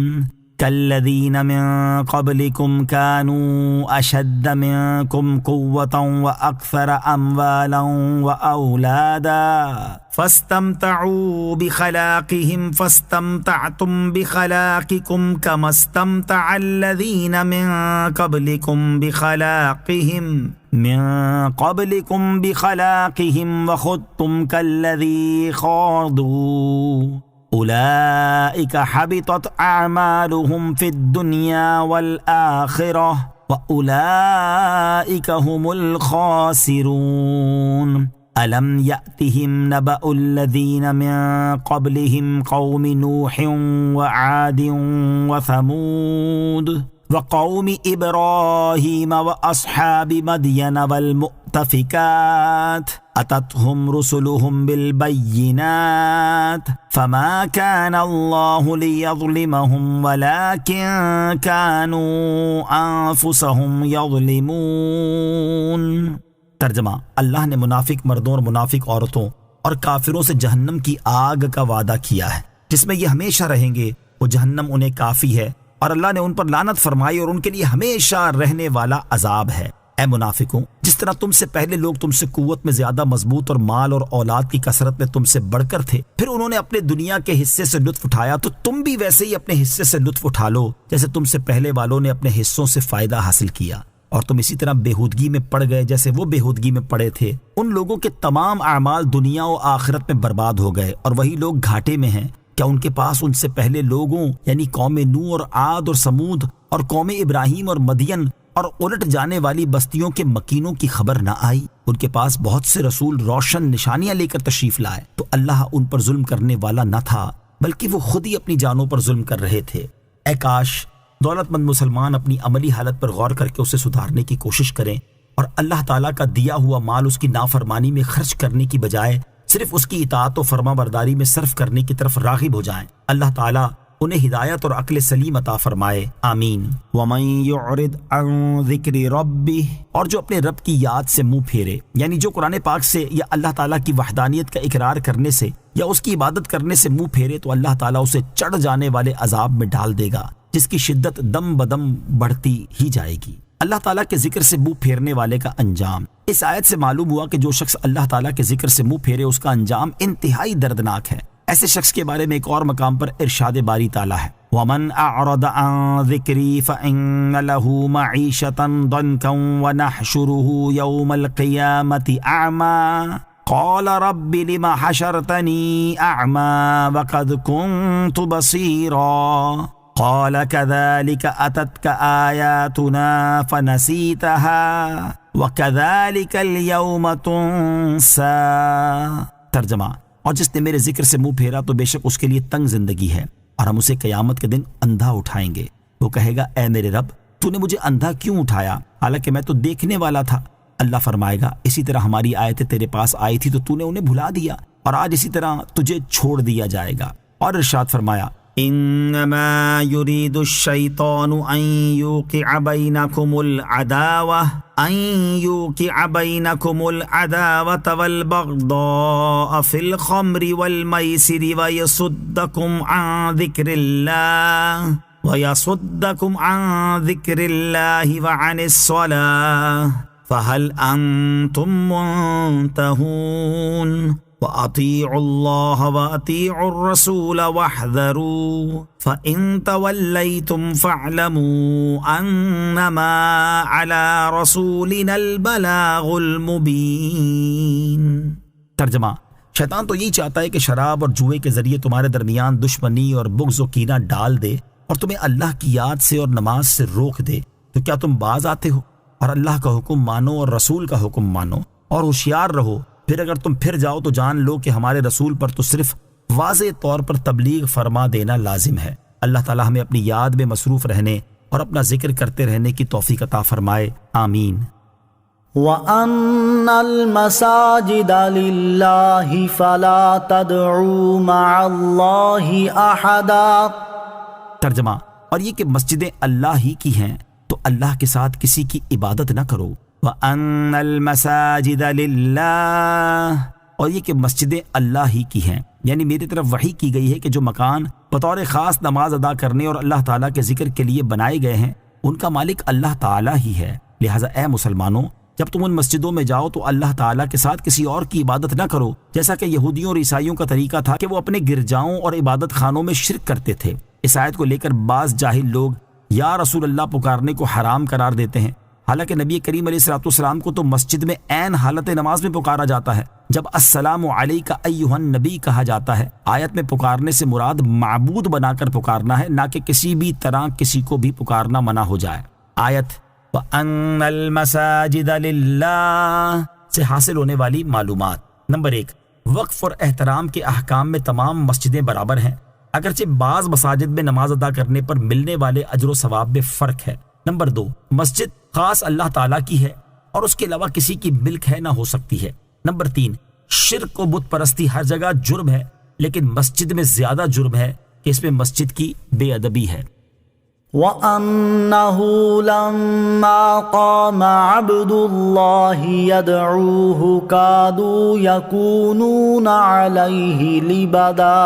كَالَّذِينَ مِن قَبْلِكُمْ كَانُوا أَشَدَّ مِنكُمْ قُوَّةً وَأَكْثَرَ أَمْوَالًا وَأَوْلَادًا فَاسْتَمْتَعُوا بِخَلَاقِهِمْ فَاسْتَمْتَعْتُمْ بِخَلَاقِكُمْ كَمَا اسْتَمْتَعَ الَّذِينَ مِن قَبْلِكُمْ بِخَلَاقِهِمْ وَخُضْتُمْ كَالَّذِي خَاضُوا أُولَئِكَ حَبِطَتْ أَعْمَالُهُمْ فِي الدُّنْيَا وَالْآخِرَةِ وَأُولَئِكَ هُمُ الْخَاسِرُونَ أَلَمْ يَأْتِهِمْ نَبَأُ الَّذِينَ مِن قَبْلِهِمْ قَوْمِ نُوحٍ وَعَادٍ وَثَمُودَ وقوم إبراهيم وأصحاب مدين والمؤتفكات أتتهم رسلهم بالبينات فما كان الله ليظلمهم ولكن كانوا أنفسهم يظلمون۔ ترجمہ، اللہ نے منافق مردوں اور منافق عورتوں اور کافروں سے جہنم کی آگ کا وعدہ کیا ہے جس میں یہ ہمیشہ رہیں گے، وہ جہنم انہیں کافی ہے، اور اللہ نے ان پر لعنت فرمائی اور ان کے لیے ہمیشہ رہنے والا عذاب ہے۔ اے منافقوں، جس طرح تم سے پہلے لوگ تم سے قوت میں زیادہ مضبوط اور مال اور اولاد کی کثرت میں تم سے بڑھ کر تھے، پھر انہوں نے اپنے دنیا کے حصے سے لطف اٹھایا، تو تم بھی ویسے ہی اپنے حصے سے لطف اٹھا لو جیسے تم سے پہلے والوں نے اپنے حصوں سے فائدہ حاصل کیا، اور تم اسی طرح بےہودگی میں پڑ گئے جیسے وہ بےہودگی میں پڑے تھے۔ ان لوگوں کے تمام اعمال دنیا و آخرت میں برباد ہو گئے اور وہی لوگ گھاٹے میں ہیں۔ کیا ان کے پاس ان سے پہلے لوگوں یعنی قوم نوح اور عاد اور سمود اور قوم ابراہیم اور مدین اور الٹ جانے والی بستیوں کے مکینوں کی خبر نہ آئی؟ ان کے پاس بہت سے رسول روشن نشانیاں لے کر تشریف لائے، تو اللہ ان پر ظلم کرنے والا نہ تھا بلکہ وہ خود ہی اپنی جانوں پر ظلم کر رہے تھے۔ اے کاش دولت مند مسلمان اپنی عملی حالت پر غور کر کے اسے سدھارنے کی کوشش کریں اور اللہ تعالیٰ کا دیا ہوا مال اس کی نافرمانی میں خرچ کرنے کی بجائے صرف اس کی اطاعت و فرما برداری میں صرف کرنے کی طرف راغب ہو جائیں۔ اللہ تعالیٰ انہیں ہدایت اور عقل سلیم عطا فرمائے، آمین۔ وَمَن يُعْرِضْ عَن ذِكْرِ رَبِّهِ، اور جو اپنے رب کی یاد سے منہ پھیرے، یعنی جو قرآن پاک سے یا اللہ تعالیٰ کی وحدانیت کا اقرار کرنے سے یا اس کی عبادت کرنے سے منہ پھیرے، تو اللہ تعالیٰ اسے چڑھ جانے والے عذاب میں ڈال دے گا جس کی شدت دم بدم بڑھتی ہی جائے گی۔ اللہ تعالیٰ کے ذکر سے منہ پھیرنے والے کا انجام۔ اس آیت سے معلوم ہوا کہ جو شخص اللہ تعالیٰ کے ذکر سے منہ پھیرے اس کا انجام انتہائی دردناک ہے۔ ایسے شخص کے بارے میں ایک اور مقام پر ارشاد باری تعالیٰ ہے، وَمَنْ أَعْرَضَ عَنْ ذِكْرِي فَإِنَّ لَهُ مَعِيشَةً ضَنْكًا وَنَحْشُرُهُ يَوْمَ الْقِيَامَةِ أَعْمَى قَالَ رَبِّ لِمَ حَشَرْتَنِي أَعْمَى وَقَدْ كُنْتُ بَصِيرًا قال كذلك أتتك آياتنا فنسيتها وكذلك اليوم تنسى۔ ترجمہ، اور جس نے میرے ذکر سے منہ پھیرا تو بے شک اس کے لیے تنگ زندگی ہے اور ہم اسے قیامت کے دن اندھا اٹھائیں گے۔ وہ کہے گا اے میرے رب، تو نے مجھے اندھا کیوں اٹھایا حالانکہ میں تو دیکھنے والا تھا؟ اللہ فرمائے گا اسی طرح ہماری آیتیں تیرے پاس آئی تھی تو تو نے انہیں بھلا دیا، اور آج اسی طرح تجھے چھوڑ دیا جائے گا۔ اور ارشاد فرمایا انما يريد الشيطان ان يوقع بينكم العداوة والبغضاء في الخمر والميسر ويصدكم عن ذكر الله وعن الصلاة فهل أنتم منتهون وَأَطِيعُوا اللَّهَ وَأَطِيعُوا الرَّسُولَ وَاحْذَرُوا فَإِن تَوَلَّيْتُمْ فَاعْلَمُوا أَنَّمَا عَلَى رَسُولِنَا الْبَلَاغُ الْمُبِينُ۔ ترجمہ، شیطان تو یہی چاہتا ہے کہ شراب اور جوئے کے ذریعے تمہارے درمیان دشمنی اور بغض و کینہ ڈال دے اور تمہیں اللہ کی یاد سے اور نماز سے روک دے۔ تو کیا تم باز آتے ہو؟ اور اللہ کا حکم مانو اور رسول کا حکم مانو اور ہوشیار رہو، پھر اگر تم پھر جاؤ تو جان لو کہ ہمارے رسول پر تو صرف واضح طور پر تبلیغ فرما دینا لازم ہے۔ اللہ تعالی ہمیں اپنی یاد میں مصروف رہنے اور اپنا ذکر کرتے رہنے کی توفیق عطا فرمائے، آمین۔ وَأَنَّ الْمَسَاجِدَ لِلَّهِ فَلَا تَدْعُوا مَعَ اللَّهِ أَحَدًا۔ ترجمہ، اور یہ کہ مسجدیں اللہ ہی کی ہیں تو اللہ کے ساتھ کسی کی عبادت نہ کرو۔ وَأَنَّ الْمَسَاجِدَ لِلَّهِ، اور یہ کہ مسجدیں اللہ ہی کی ہیں، یعنی میری طرف وحی کی گئی ہے کہ جو مکان بطور خاص نماز ادا کرنے اور اللہ تعالیٰ کے ذکر کے لیے بنائے گئے ہیں ان کا مالک اللہ تعالیٰ ہی ہے۔ لہٰذا اے مسلمانوں، جب تم ان مسجدوں میں جاؤ تو اللہ تعالیٰ کے ساتھ کسی اور کی عبادت نہ کرو، جیسا کہ یہودیوں اور عیسائیوں کا طریقہ تھا کہ وہ اپنے گرجاؤں اور عبادت خانوں میں شرک کرتے تھے۔ اس آیت کو لے کر بعض جاہل لوگ یا رسول اللہ پکارنے کو حرام قرار دیتے ہیں، حالانکہ نبی کریم علیہ الصلوۃ والسلام کو تو مسجد میں عین حالت نماز میں پکارا جاتا ہے۔ جب السلام علیک ایھا النبی کہا جاتا ہے، آیت میں پکارنے سے مراد معبود بنا کر پکارنا ہے، نہ کہ کسی بھی طرح کسی کو بھی پکارنا منع ہو جائے۔ آیت وَأَنَّ الْمَسَاجِدَ لِلَّهِ سے حاصل ہونے والی معلومات۔ نمبر 1، وقف اور احترام کے احکام میں تمام مسجدیں برابر ہیں، اگرچہ بعض مساجد میں نماز ادا کرنے پر ملنے والے اجر و ثواب میں فرق ہے۔ نمبر 2، مسجد خاص اللہ تعالیٰ کی ہے اور اس کے علاوہ کسی کی ملک ہے نہ ہو سکتی ہے۔ نمبر 3، شرک و بت پرستی ہر جگہ جرم ہے، لیکن مسجد میں زیادہ جرم ہے کہ اس میں مسجد کی بے ادبی ہے۔ وَأَنَّهُ لَمَّا قَامَ عَبْدُ اللَّهِ يَدْعُوهُ كَادُوا يَكُونُونَ عَلَيْهِ لِبَدًا۔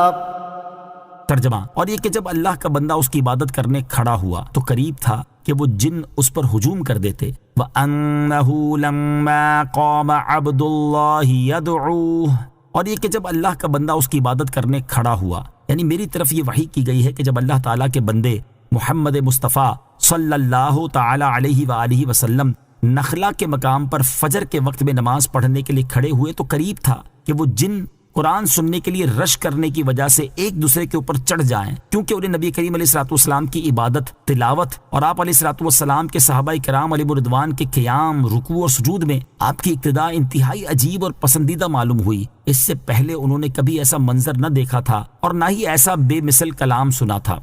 ترجمہ، اور یہ کہ جب اللہ کا بندہ اس کی عبادت کرنے کھڑا ہوا تو قریب تھا کہ وہ جن اس پر ہجوم کر دیتے۔ وَأَنَّهُ لَمَّا قَامَ عَبْدُ اللَّهِ يَدْعُوهُ، اور یہ کہ جب اللہ کا بندہ اس کی عبادت کرنے کھڑا ہوا، یعنی میری طرف یہ وحی کی گئی ہے کہ جب اللہ تعالیٰ کے بندے محمد مصطفیٰ صلی اللہ تعالی علیہ وآلہ وسلم نخلا کے مقام پر فجر کے وقت میں نماز پڑھنے کے لیے کھڑے ہوئے تو قریب تھا کہ وہ جن قرآن سننے کے لیے رش کرنے کی وجہ سے ایک دوسرے کے اوپر چڑھ جائیں، کیونکہ انہیں نبی کریم علیہ الصلوۃ والسلام کی عبادت، تلاوت اور آپ علیہ الصلوۃ والسلام کے صحابہ کرام علیہ رضوان کے قیام، رکوع اور سجود میں آپ کی اقتداء انتہائی عجیب اور پسندیدہ معلوم ہوئی۔ اس سے پہلے انہوں نے کبھی ایسا منظر نہ دیکھا تھا اور نہ ہی ایسا بے مثل کلام سنا تھا۔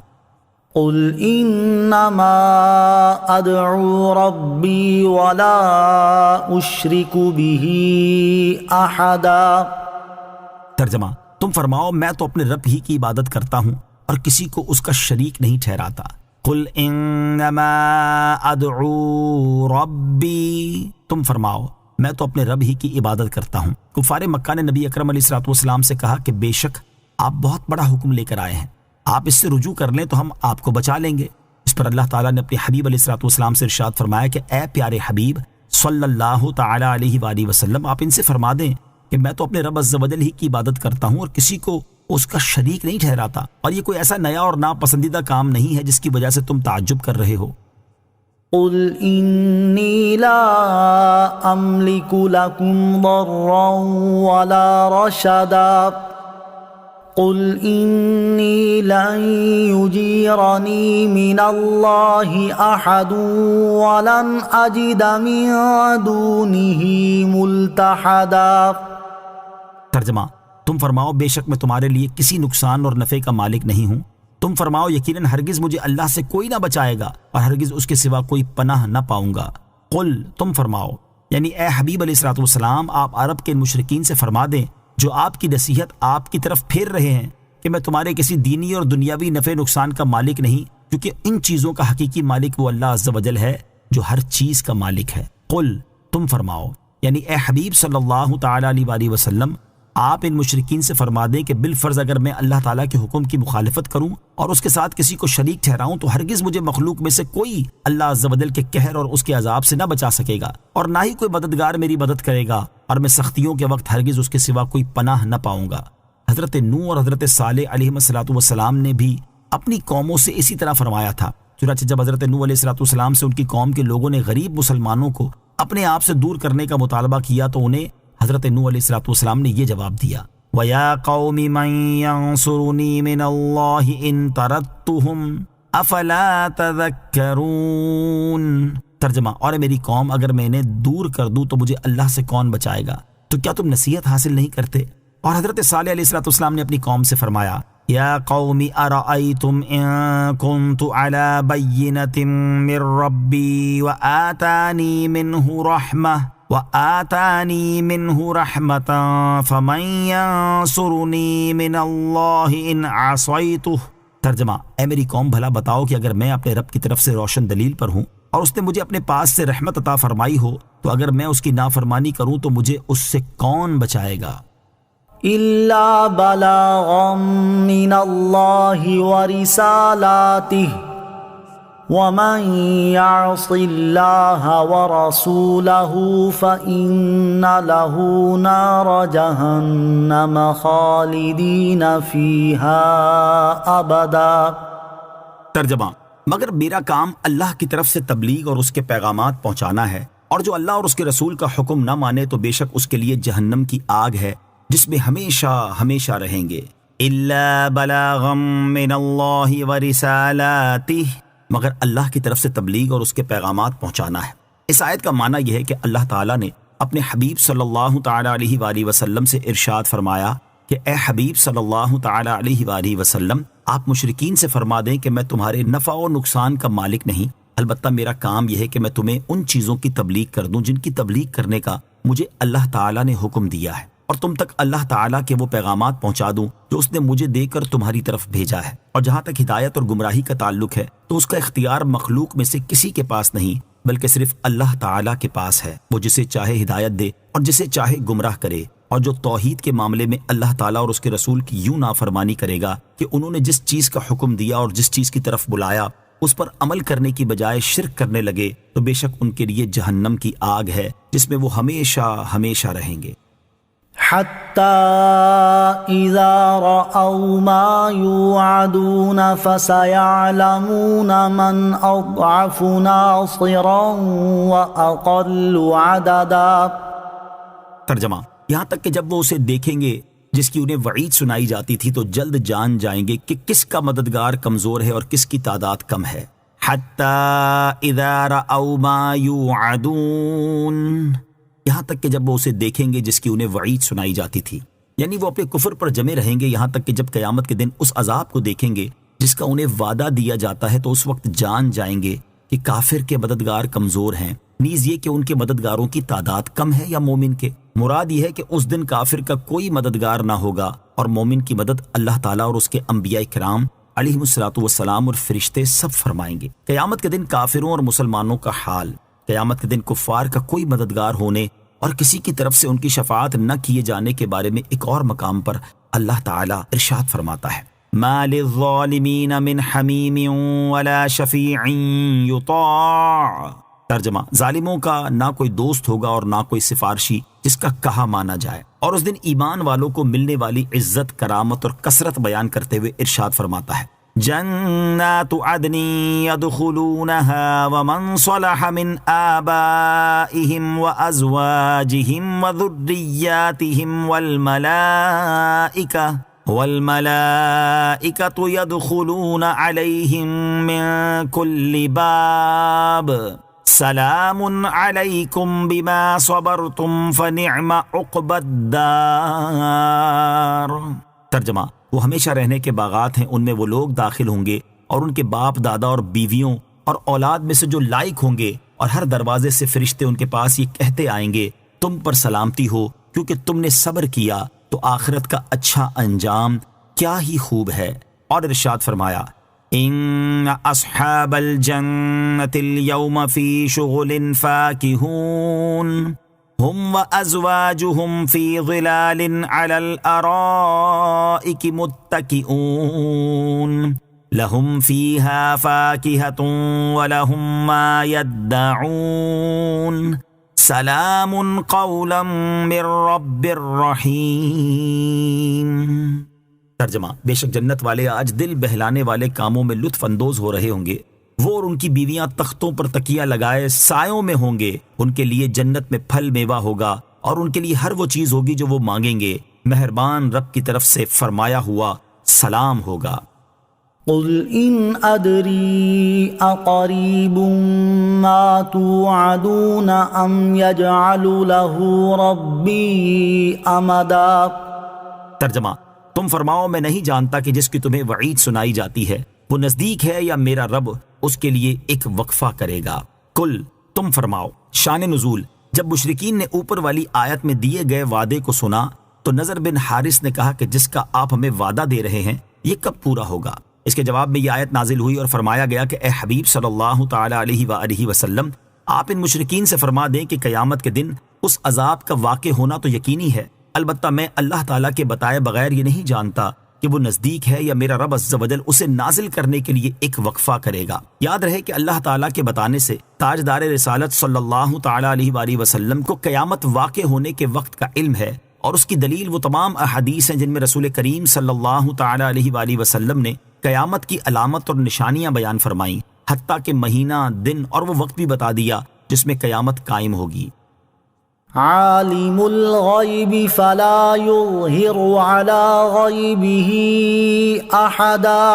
قُلْ إِنَّمَا أَدْعُو رَبِّي وَلَا أُشْرِكُ بِهِ أَحَدًا۔ ترجمہ، تم فرماؤ میں تو اپنے رب ہی کی عبادت کرتا ہوں اور کسی کو اس کا شریک نہیں ٹھہراتا۔ قُلْ إِنَّمَا أَدْعُو رَبِّي، تم فرماؤ میں تو اپنے رب ہی کی عبادت کرتا ہوں۔ کفار مکہ نے نبی اکرم علیہ الصلوۃ والسلام سے کہا کہ بے شک آپ بہت بڑا حکم لے کر آئے ہیں، آپ اس سے رجوع کر لیں تو ہم آپ کو بچا لیں گے۔ اس پر اللہ تعالیٰ نے اپنے حبیب علیہ الصلوۃ والسلام سے ارشاد فرمایا کہ اے پیارے حبیب صلی اللہ تعالی علیہ وآلہ وسلم، آپ ان سے فرما دیں کہ میں تو اپنے رب عز و جل ہی کی عبادت کرتا ہوں اور کسی کو اس کا شریک نہیں ٹھہراتا، اور یہ کوئی ایسا نیا اور ناپسندیدہ کام نہیں ہے جس کی وجہ سے تم تعجب کر رہے ہو۔ قُلْ إِنِّي لَا أَمْلِكُ لَكُمْ ضَرًّا وَلَا رَشَدًا۔ قُلْ إِنِّي لَن يُجِيرَنِي مِنَ اللَّهِ أَحَدٌ وَلَنْ أَجِدَ مِن دُونِهِ مُلْتَحَدًا۔ ترجمہ، تم فرماؤ بے شک میں تمہارے لیے کسی نقصان اور نفع کا مالک نہیں ہوں۔ تم فرماؤ یقیناً ہرگز مجھے اللہ سے کوئی نہ بچائے گا اور ہرگز اس کے سوا کوئی پناہ نہ پاؤں گا۔ قل، تم فرماؤ، یعنی اے حبیب علیہ الصلوۃ والسلام، آپ عرب کے مشرکین سے فرما دیں جو آپ کی نصیحت آپ کی طرف پھیر رہے ہیں کہ میں تمہارے کسی دینی اور دنیاوی نفع نقصان کا مالک نہیں، کیونکہ ان چیزوں کا حقیقی مالک وہ اللہ عز و جل ہے جو ہر چیز کا مالک ہے۔ قل، تم فرماؤ، یعنی اے حبیب صلی اللہ تعالی علیہ وآلہ وسلم، آپ ان مشرکین سے فرما دیں کہ بالفرض اگر میں اللہ تعالیٰ کے حکم کی مخالفت کروں اور اس کے ساتھ کسی کو شریک ٹھہراؤں تو ہرگز مجھے مخلوق میں سے کوئی اللہ عز و جل کے قہر اور اس کے عذاب سے نہ بچا سکے گا، اور نہ ہی کوئی مددگار میری مدد کرے گا، اور میں سختیوں کے وقت ہرگز اس کے سوا کوئی پناہ نہ پاؤں گا۔ حضرت نوح اور حضرت صالح علیہ الصلوۃ والسلام نے بھی اپنی قوموں سے اسی طرح فرمایا تھا۔ چنانچہ جب حضرت نوح علیہ الصلوۃ والسلام سے ان کی قوم کے لوگوں نے غریب مسلمانوں کو اپنے آپ سے دور کرنے کا مطالبہ کیا تو انہیں حضرت نوح علیہ الصلوۃ والسلام نے یہ جواب دیا، وَيَا قَوْمِ مَن يَنصُرُنِي مِنَ اللَّهِ إِن طَرَدتُّهُمْ أَفَلَا تَذَكَّرُونَ۔ ترجمہ، اور میری قوم اگر میں انہیں دور کر دوں تو مجھے اللہ سے کون بچائے گا، تو کیا تم نصیحت حاصل نہیں کرتے؟ اور حضرت صالح علیہ الصلوۃ والسلام نے اپنی قوم سے فرمایا، یا قوم ارأیتم ان کنت علی بینۃ من ربی وآتانی منہ رحمہ وآتانی منہ رحمتا فمن ینصرنی من اللہ ان عصیتہ۔ ترجمہ: اے میری قوم، بھلا بتاؤ کہ اگر میں اپنے رب کی طرف سے روشن دلیل پر ہوں اور اس نے مجھے اپنے پاس سے رحمت عطا فرمائی ہو، تو اگر میں اس کی نافرمانی کروں تو مجھے اس سے کون بچائے گا؟ إلا بلاغا من الله ورسالاته ومن يعص الله ورسوله فإن له نار جهنم خالدين فيها أبدا۔ ترجمہ: مگر میرا کام اللہ کی طرف سے تبلیغ اور اس کے پیغامات پہنچانا ہے، اور جو اللہ اور اس کے رسول کا حکم نہ مانے تو بے شک اس کے لیے جہنم کی آگ ہے جس میں ہمیشہ ہمیشہ رہیں گے۔ الا بلاغا من اللہ ورسالاتہ، مگر اللہ کی طرف سے تبلیغ اور اس کے پیغامات پہنچانا ہے۔ اس آیت کا معنی یہ ہے کہ اللہ تعالیٰ نے اپنے حبیب صلی اللہ تعالیٰ علیہ وآلہ وسلم سے ارشاد فرمایا کہ اے حبیب صلی اللہ تعالیٰ علیہ وآلہ وسلم، آپ مشرکین سے فرما دیں کہ میں تمہارے نفع و نقصان کا مالک نہیں، البتہ میرا کام یہ ہے کہ میں تمہیں ان چیزوں کی تبلیغ کر دوں جن کی تبلیغ کرنے کا مجھے اللہ تعالیٰ نے حکم دیا ہے، اور تم تک اللہ تعالیٰ کے وہ پیغامات پہنچا دوں جو اس نے مجھے دے کر تمہاری طرف بھیجا ہے۔ اور جہاں تک ہدایت اور گمراہی کا تعلق ہے تو اس کا اختیار مخلوق میں سے کسی کے پاس نہیں بلکہ صرف اللہ تعالیٰ کے پاس ہے۔ وہ جسے چاہے ہدایت دے اور جسے چاہے گمراہ کرے، اور جو توحید کے معاملے میں اللہ تعالیٰ اور اس کے رسول کی یوں نافرمانی کرے گا کہ انہوں نے جس چیز کا حکم دیا اور جس چیز کی طرف بلایا اس پر عمل کرنے کی بجائے شرک کرنے لگے، تو بے شک ان کے لیے جہنم کی آگ ہے جس میں وہ ہمیشہ ہمیشہ رہیں گے۔ حتى إذا رأوا ما يوعدون فسيعلمون من أضعف ناصرا وأقل عددا۔ ترجمہ: یہاں تک کہ جب وہ اسے دیکھیں گے جس کی انہیں وعید سنائی جاتی تھی تو جلد جان جائیں گے کہ کس کا مددگار کمزور ہے اور کس کی تعداد کم ہے۔ حتی اذا رأوا ما یوعدون، یہاں تک کہ جب وہ اسے دیکھیں گے جس کی انہیں وعید سنائی جاتی تھی، یعنی وہ اپنے کفر پر جمے رہیں گے یہاں تک کہ جب قیامت کے دن اس عذاب کو دیکھیں گے جس کا انہیں وعدہ دیا جاتا ہے، تو اس وقت جان جائیں گے کہ کافر کے مددگار کمزور ہیں، نیز یہ کہ ان کے مددگاروں کی تعداد کم ہے یا مومن کے۔ مراد یہ ہے کہ اس دن کافر کا کوئی مددگار نہ ہوگا اور مومن کی مدد اللہ تعالیٰ اور اس کے انبیاء کرام علیہم الصلوۃ والسلام اور فرشتے سب فرمائیں گے۔ قیامت کے دن کافروں اور مسلمانوں کا حال، قیامت کے دن کفار کا کوئی مددگار ہونے اور کسی کی طرف سے ان کی شفاعت نہ کیے جانے کے بارے میں ایک اور مقام پر اللہ تعالیٰ ارشاد فرماتا ہے، ما للظالمین من حمیم ولا شفیع یطاع۔ ترجمہ: ظالموں کا نہ کوئی دوست ہوگا اور نہ کوئی سفارشی جس کا کہا مانا جائے۔ اور اس دن ایمان والوں کو ملنے والی عزت، کرامت اور کثرت بیان کرتے ہوئے ارشاد فرماتا ہے، جنات عدن يدخلونها ومن صلح من آبائهم وأزواجهم وذرياتهم والملائكة يدخلون عليهم من كل باب سلام علیکم بما صبرتم فنعم عقبی الدار۔ ترجمہ: وہ ہمیشہ رہنے کے باغات ہیں، ان میں وہ لوگ داخل ہوں گے اور ان کے باپ دادا اور بیویوں اور اولاد میں سے جو لائق ہوں گے، اور ہر دروازے سے فرشتے ان کے پاس یہ کہتے آئیں گے، تم پر سلامتی ہو کیونکہ تم نے صبر کیا، تو آخرت کا اچھا انجام کیا ہی خوب ہے۔ اور ارشاد فرمایا، ان اصحاب الجنة اليوم في شغل فاكهون هم وازواجهم في ظلال على الارائك متكئون لهم فيها فاكهة ولهم ما يدعون سلام قولا من رب رحیم۔ ترجمہ: بے شک جنت والے آج دل بہلانے والے کاموں میں لطف اندوز ہو رہے ہوں گے۔ وہ اور ان کی بیویاں تختوں پر تکیہ لگائے سایوں میں ہوں گے، ان کے لیے جنت میں پھل میوہ ہوگا اور ان کے لیے ہر وہ چیز ہوگی جو وہ مانگیں گے، مہربان رب کی طرف سے فرمایا ہوا سلام ہوگا۔ قل ان ادری اقریب ما توعدون ام یجعل له ربی امدا۔ ترجمہ: تم فرماؤ میں نہیں جانتا کہ جس کی تمہیں وعید سنائی جاتی ہے وہ نزدیک ہے یا میرا رب اس کے لیے ایک وقفہ کرے گا۔ کل تم فرماؤ۔ شان نزول، جب مشرکین نے اوپر والی آیت میں دیے گئے وعدے کو سنا تو نضر بن حارث نے کہا کہ جس کا آپ ہمیں وعدہ دے رہے ہیں یہ کب پورا ہوگا؟ اس کے جواب میں یہ آیت نازل ہوئی اور فرمایا گیا کہ اے حبیب صلی اللہ تعالی علیہ وآلہ وسلم، آپ ان مشرکین سے فرما دیں کہ قیامت کے دن اس عذاب کا واقع ہونا تو یقینی ہے، البتہ میں اللہ تعالیٰ کے بتائے بغیر یہ نہیں جانتا کہ وہ نزدیک ہے یا میرا رب عز و جل اسے نازل کرنے کے لیے ایک وقفہ کرے گا۔ یاد رہے کہ اللہ تعالیٰ کے بتانے سے تاجدار رسالت صلی اللہ تعالی علیہ وآلہ وسلم کو قیامت واقع ہونے کے وقت کا علم ہے، اور اس کی دلیل وہ تمام احادیث ہیں جن میں رسول کریم صلی اللہ تعالی علیہ وآلہ وسلم نے قیامت کی علامت اور نشانیاں بیان فرمائیں، حتیٰ کہ مہینہ، دن اور وہ وقت بھی بتا دیا جس میں قیامت قائم ہوگی۔ عالم الغیب فلا یظہر علی غیبہ احدا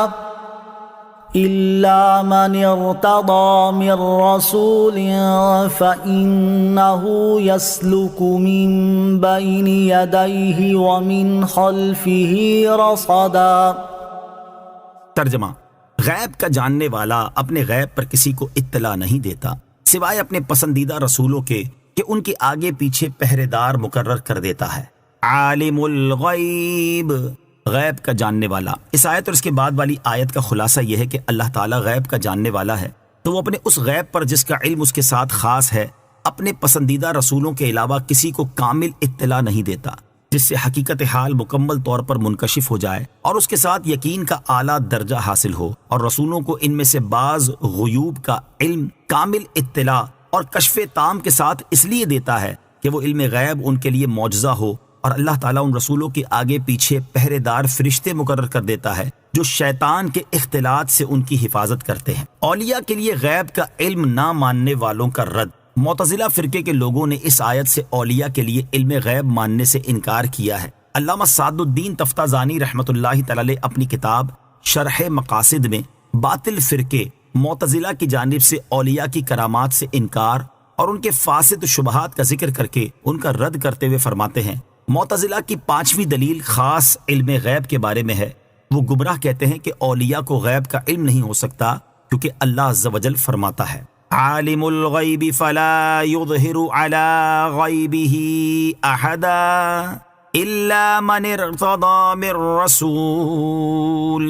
الا من ارتضى من رسول فإنه يسلك من بين يديه ومن خلفه رصدا۔ ترجمہ: غیب کا جاننے والا اپنے غیب پر کسی کو اطلاع نہیں دیتا سوائے اپنے پسندیدہ رسولوں کے کہ ان کے آگے پیچھے پہرے دار مقرر کر دیتا ہے۔ عالم الغیب، غیب کا جاننے والا۔ اس آیت اور اس کے بعد والی آیت کا خلاصہ یہ ہے کہ اللہ تعالیٰ غیب کا جاننے والا ہے تو وہ اپنے اس غیب پر جس کا علم اس کے ساتھ خاص ہے اپنے پسندیدہ رسولوں کے علاوہ کسی کو کامل اطلاع نہیں دیتا، جس سے حقیقت حال مکمل طور پر منکشف ہو جائے اور اس کے ساتھ یقین کا اعلیٰ درجہ حاصل ہو، اور رسولوں کو ان میں سے بعض غیوب کا علم کامل اطلاع اور کشف تام کے ساتھ اس لیے دیتا ہے کہ وہ علم غیب ان کے لیے معجزہ ہو، اور اللہ تعالیٰ ان رسولوں کے آگے پیچھے پہرے دار فرشتے مقرر کر دیتا ہے جو شیطان کے اختلاط سے ان کی حفاظت کرتے ہیں۔ اولیاء کے لیے غیب کا علم نہ ماننے والوں کا رد۔ معتزلہ فرقے کے لوگوں نے اس آیت سے اولیاء کے لیے علم غیب ماننے سے انکار کیا ہے۔ علامہ سعد الدین تفتازانی رحمۃ اللہ تعالی اپنی کتاب شرح مقاصد میں باطل فرقے معتزلہ کی جانب سے اولیاء کی کرامات سے انکار اور ان کے فاسد شبہات کا ذکر کر کے ان کا رد کرتے ہوئے فرماتے ہیں، معتزلہ کی پانچویں دلیل خاص علم غیب کے بارے میں ہے۔ وہ گمراہ کہتے ہیں کہ اولیاء کو غیب کا علم نہیں ہو سکتا کیونکہ اللہ عز و جل فرماتا ہے عالم الغیب فلا یظہر علی غیبہ احدا الا من ارتضی من رسول۔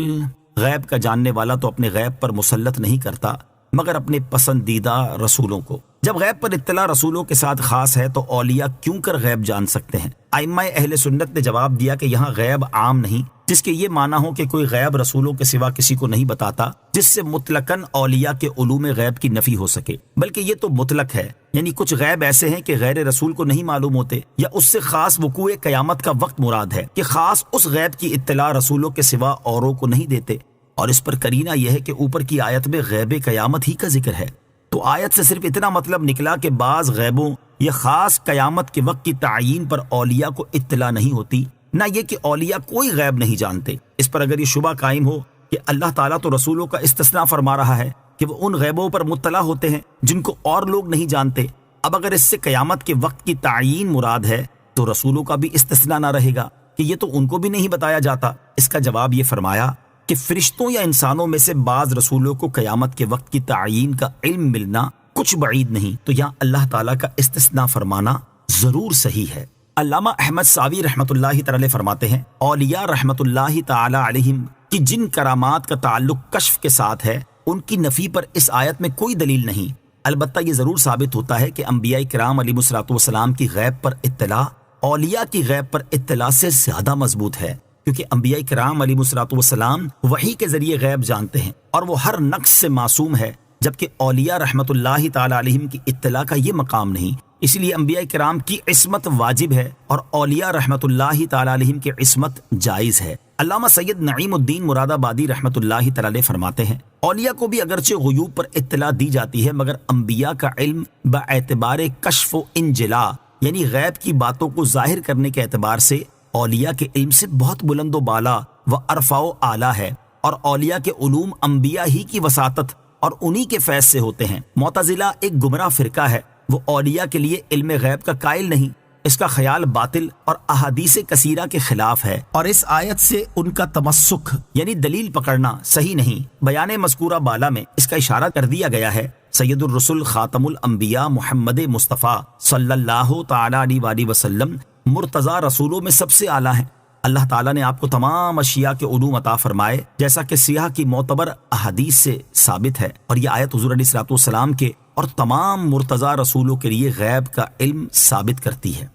غیب کا جاننے والا تو اپنے غیب پر مسلط نہیں کرتا مگر اپنے پسندیدہ رسولوں کو۔ جب غیب پر اطلاع رسولوں کے ساتھ خاص ہے تو اولیاء کیوں کر غیب جان سکتے ہیں؟ ائمہ اہل سنت نے جواب دیا کہ یہاں غیب عام نہیں جس کے یہ معنی ہو کہ کوئی غیب رسولوں کے سوا کسی کو نہیں بتاتا جس سے مطلقاً اولیاء کے علوم غیب کی نفی ہو سکے، بلکہ یہ تو مطلق ہے، یعنی کچھ غیب ایسے ہیں کہ غیر رسول کو نہیں معلوم ہوتے، یا اس سے خاص وقوع قیامت کا وقت مراد ہے کہ خاص اس غیب کی اطلاع رسولوں کے سوا اوروں کو نہیں دیتے، اور اس پر قرینہ یہ ہے کہ اوپر کی آیت میں غیب قیامت ہی کا ذکر ہے۔ تو آیت سے صرف اتنا مطلب نکلا کہ بعض غیبوں یا خاص قیامت کے وقت کی تعیین پر اولیاء کو اطلاع نہیں ہوتی، نہ یہ کہ اولیاء کوئی غیب نہیں جانتے۔ اس پر اگر یہ شبہ قائم ہو کہ اللہ تعالیٰ تو رسولوں کا استثناء فرما رہا ہے کہ وہ ان غیبوں پر مطلع ہوتے ہیں جن کو اور لوگ نہیں جانتے، اب اگر اس سے قیامت کے وقت کی تعیین مراد ہے تو رسولوں کا بھی استثناء نہ رہے گا کہ یہ تو ان کو بھی نہیں بتایا جاتا۔ اس کا جواب یہ فرمایا کہ فرشتوں یا انسانوں میں سے بعض رسولوں کو قیامت کے وقت کی تعیین کا علم ملنا کچھ بعید نہیں، تو یہاں اللہ تعالیٰ کا استثناء فرمانا ضرور صحیح ہے۔ علامہ احمد ساوی رحمۃ اللہ تعالی فرماتے ہیں، اولیاء رحمۃ اللہ تعالی علیہم کی جن کرامات کا تعلق کشف کے ساتھ ہے ان کی نفی پر اس آیت میں کوئی دلیل نہیں، البتہ یہ ضرور ثابت ہوتا ہے کہ انبیاء کرام علیہ الصلوۃ والسلام کی غیب پر اطلاع اولیاء کی غیب پر اطلاع سے زیادہ مضبوط ہے، کیونکہ انبیاء کرام علیہ الصلوۃ والسلام وحی کے ذریعے غیب جانتے ہیں اور وہ ہر نقص سے معصوم ہے، جبکہ اولیاء رحمۃ اللہ تعالی علیہم کی اطلاع کا یہ مقام نہیں، اس لیے انبیاء کرام کی عصمت واجب ہے اور اولیاء رحمۃ اللہ تعالی علیہم کی عصمت جائز ہے۔ علامہ سید نعیم الدین مراد آبادی رحمۃ اللہ تعالی فرماتے ہیں، اولیاء کو بھی اگرچہ غیوب پر اطلاع دی جاتی ہے مگر انبیاء کا علم باعتبار کشف و انجلا یعنی غیب کی باتوں کو ظاہر کرنے کے اعتبار سے اولیاء کے علم سے بہت بلند و بالا و ارفع و اعلیٰ ہے، اور اولیاء کے علوم انبیاء ہی کی وساطت اور انہی کے فیض سے ہوتے ہیں۔ معتزلہ ایک گمراہ فرقہ ہے، وہ اولیاء کے لیے علم غیب کا قائل نہیں، اس کا خیال باطل اور احادیث کثیرہ کے خلاف ہے، اور اس آیت سے ان کا تمسک یعنی دلیل پکڑنا صحیح نہیں۔ بیان مذکورہ بالا میں اس کا اشارہ کر دیا گیا ہے۔ سید الرسل خاتم الانبیاء محمد مصطفیٰ صلی اللہ تعالی علیہ وآلہ وسلم مرتضی رسولوں میں سب سے اعلیٰ ہیں۔ اللہ تعالیٰ نے آپ کو تمام اشیاء کے علوم عطا فرمائے، جیسا کہ سیاح کی معتبر احادیث سے ثابت ہے، اور یہ آیت حضور علیہ الصلوۃ والسلام کے اور تمام مرتضی رسولوں کے لیے غیب کا علم ثابت کرتی ہے۔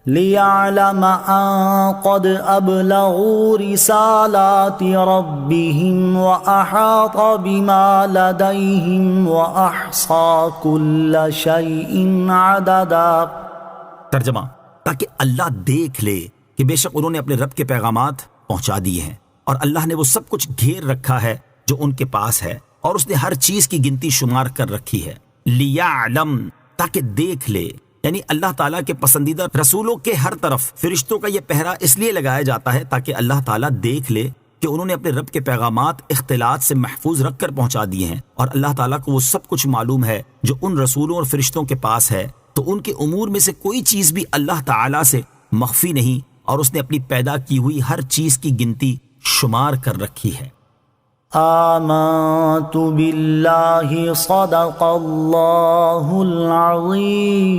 لِيَعْلَمَ أَن قَدْ أَبْلَغُوا رِسَالَاتِ رَبِّهِمْ وَأَحَاطَ بِمَا لَدَيْهِمْ وَأَحْصَى كُلَّ شَيْءٍ عَدَدًا۔ ترجمہ: تاکہ اللہ دیکھ لے کہ بے شک انہوں نے اپنے رب کے پیغامات پہنچا دیے ہیں، اور اللہ نے وہ سب کچھ گھیر رکھا ہے جو ان کے پاس ہے، اور اس نے ہر چیز کی گنتی شمار کر رکھی ہے۔ لیعلم، تاکہ دیکھ لے، یعنی اللہ تعالیٰ کے پسندیدہ رسولوں کے ہر طرف فرشتوں کا یہ پہرا اس لیے لگایا جاتا ہے تاکہ اللہ تعالیٰ دیکھ لے کہ انہوں نے اپنے رب کے پیغامات اختلاط سے محفوظ رکھ کر پہنچا دیے ہیں، اور اللہ تعالیٰ کو وہ سب کچھ معلوم ہے جو ان رسولوں اور فرشتوں کے پاس ہے، تو ان کے امور میں سے کوئی چیز بھی اللہ تعالیٰ سے مخفی نہیں، اور اس نے اپنی پیدا کی ہوئی ہر چیز کی گنتی شمار کر رکھی ہے۔ آمنت باللہ صدق اللہ العظیم۔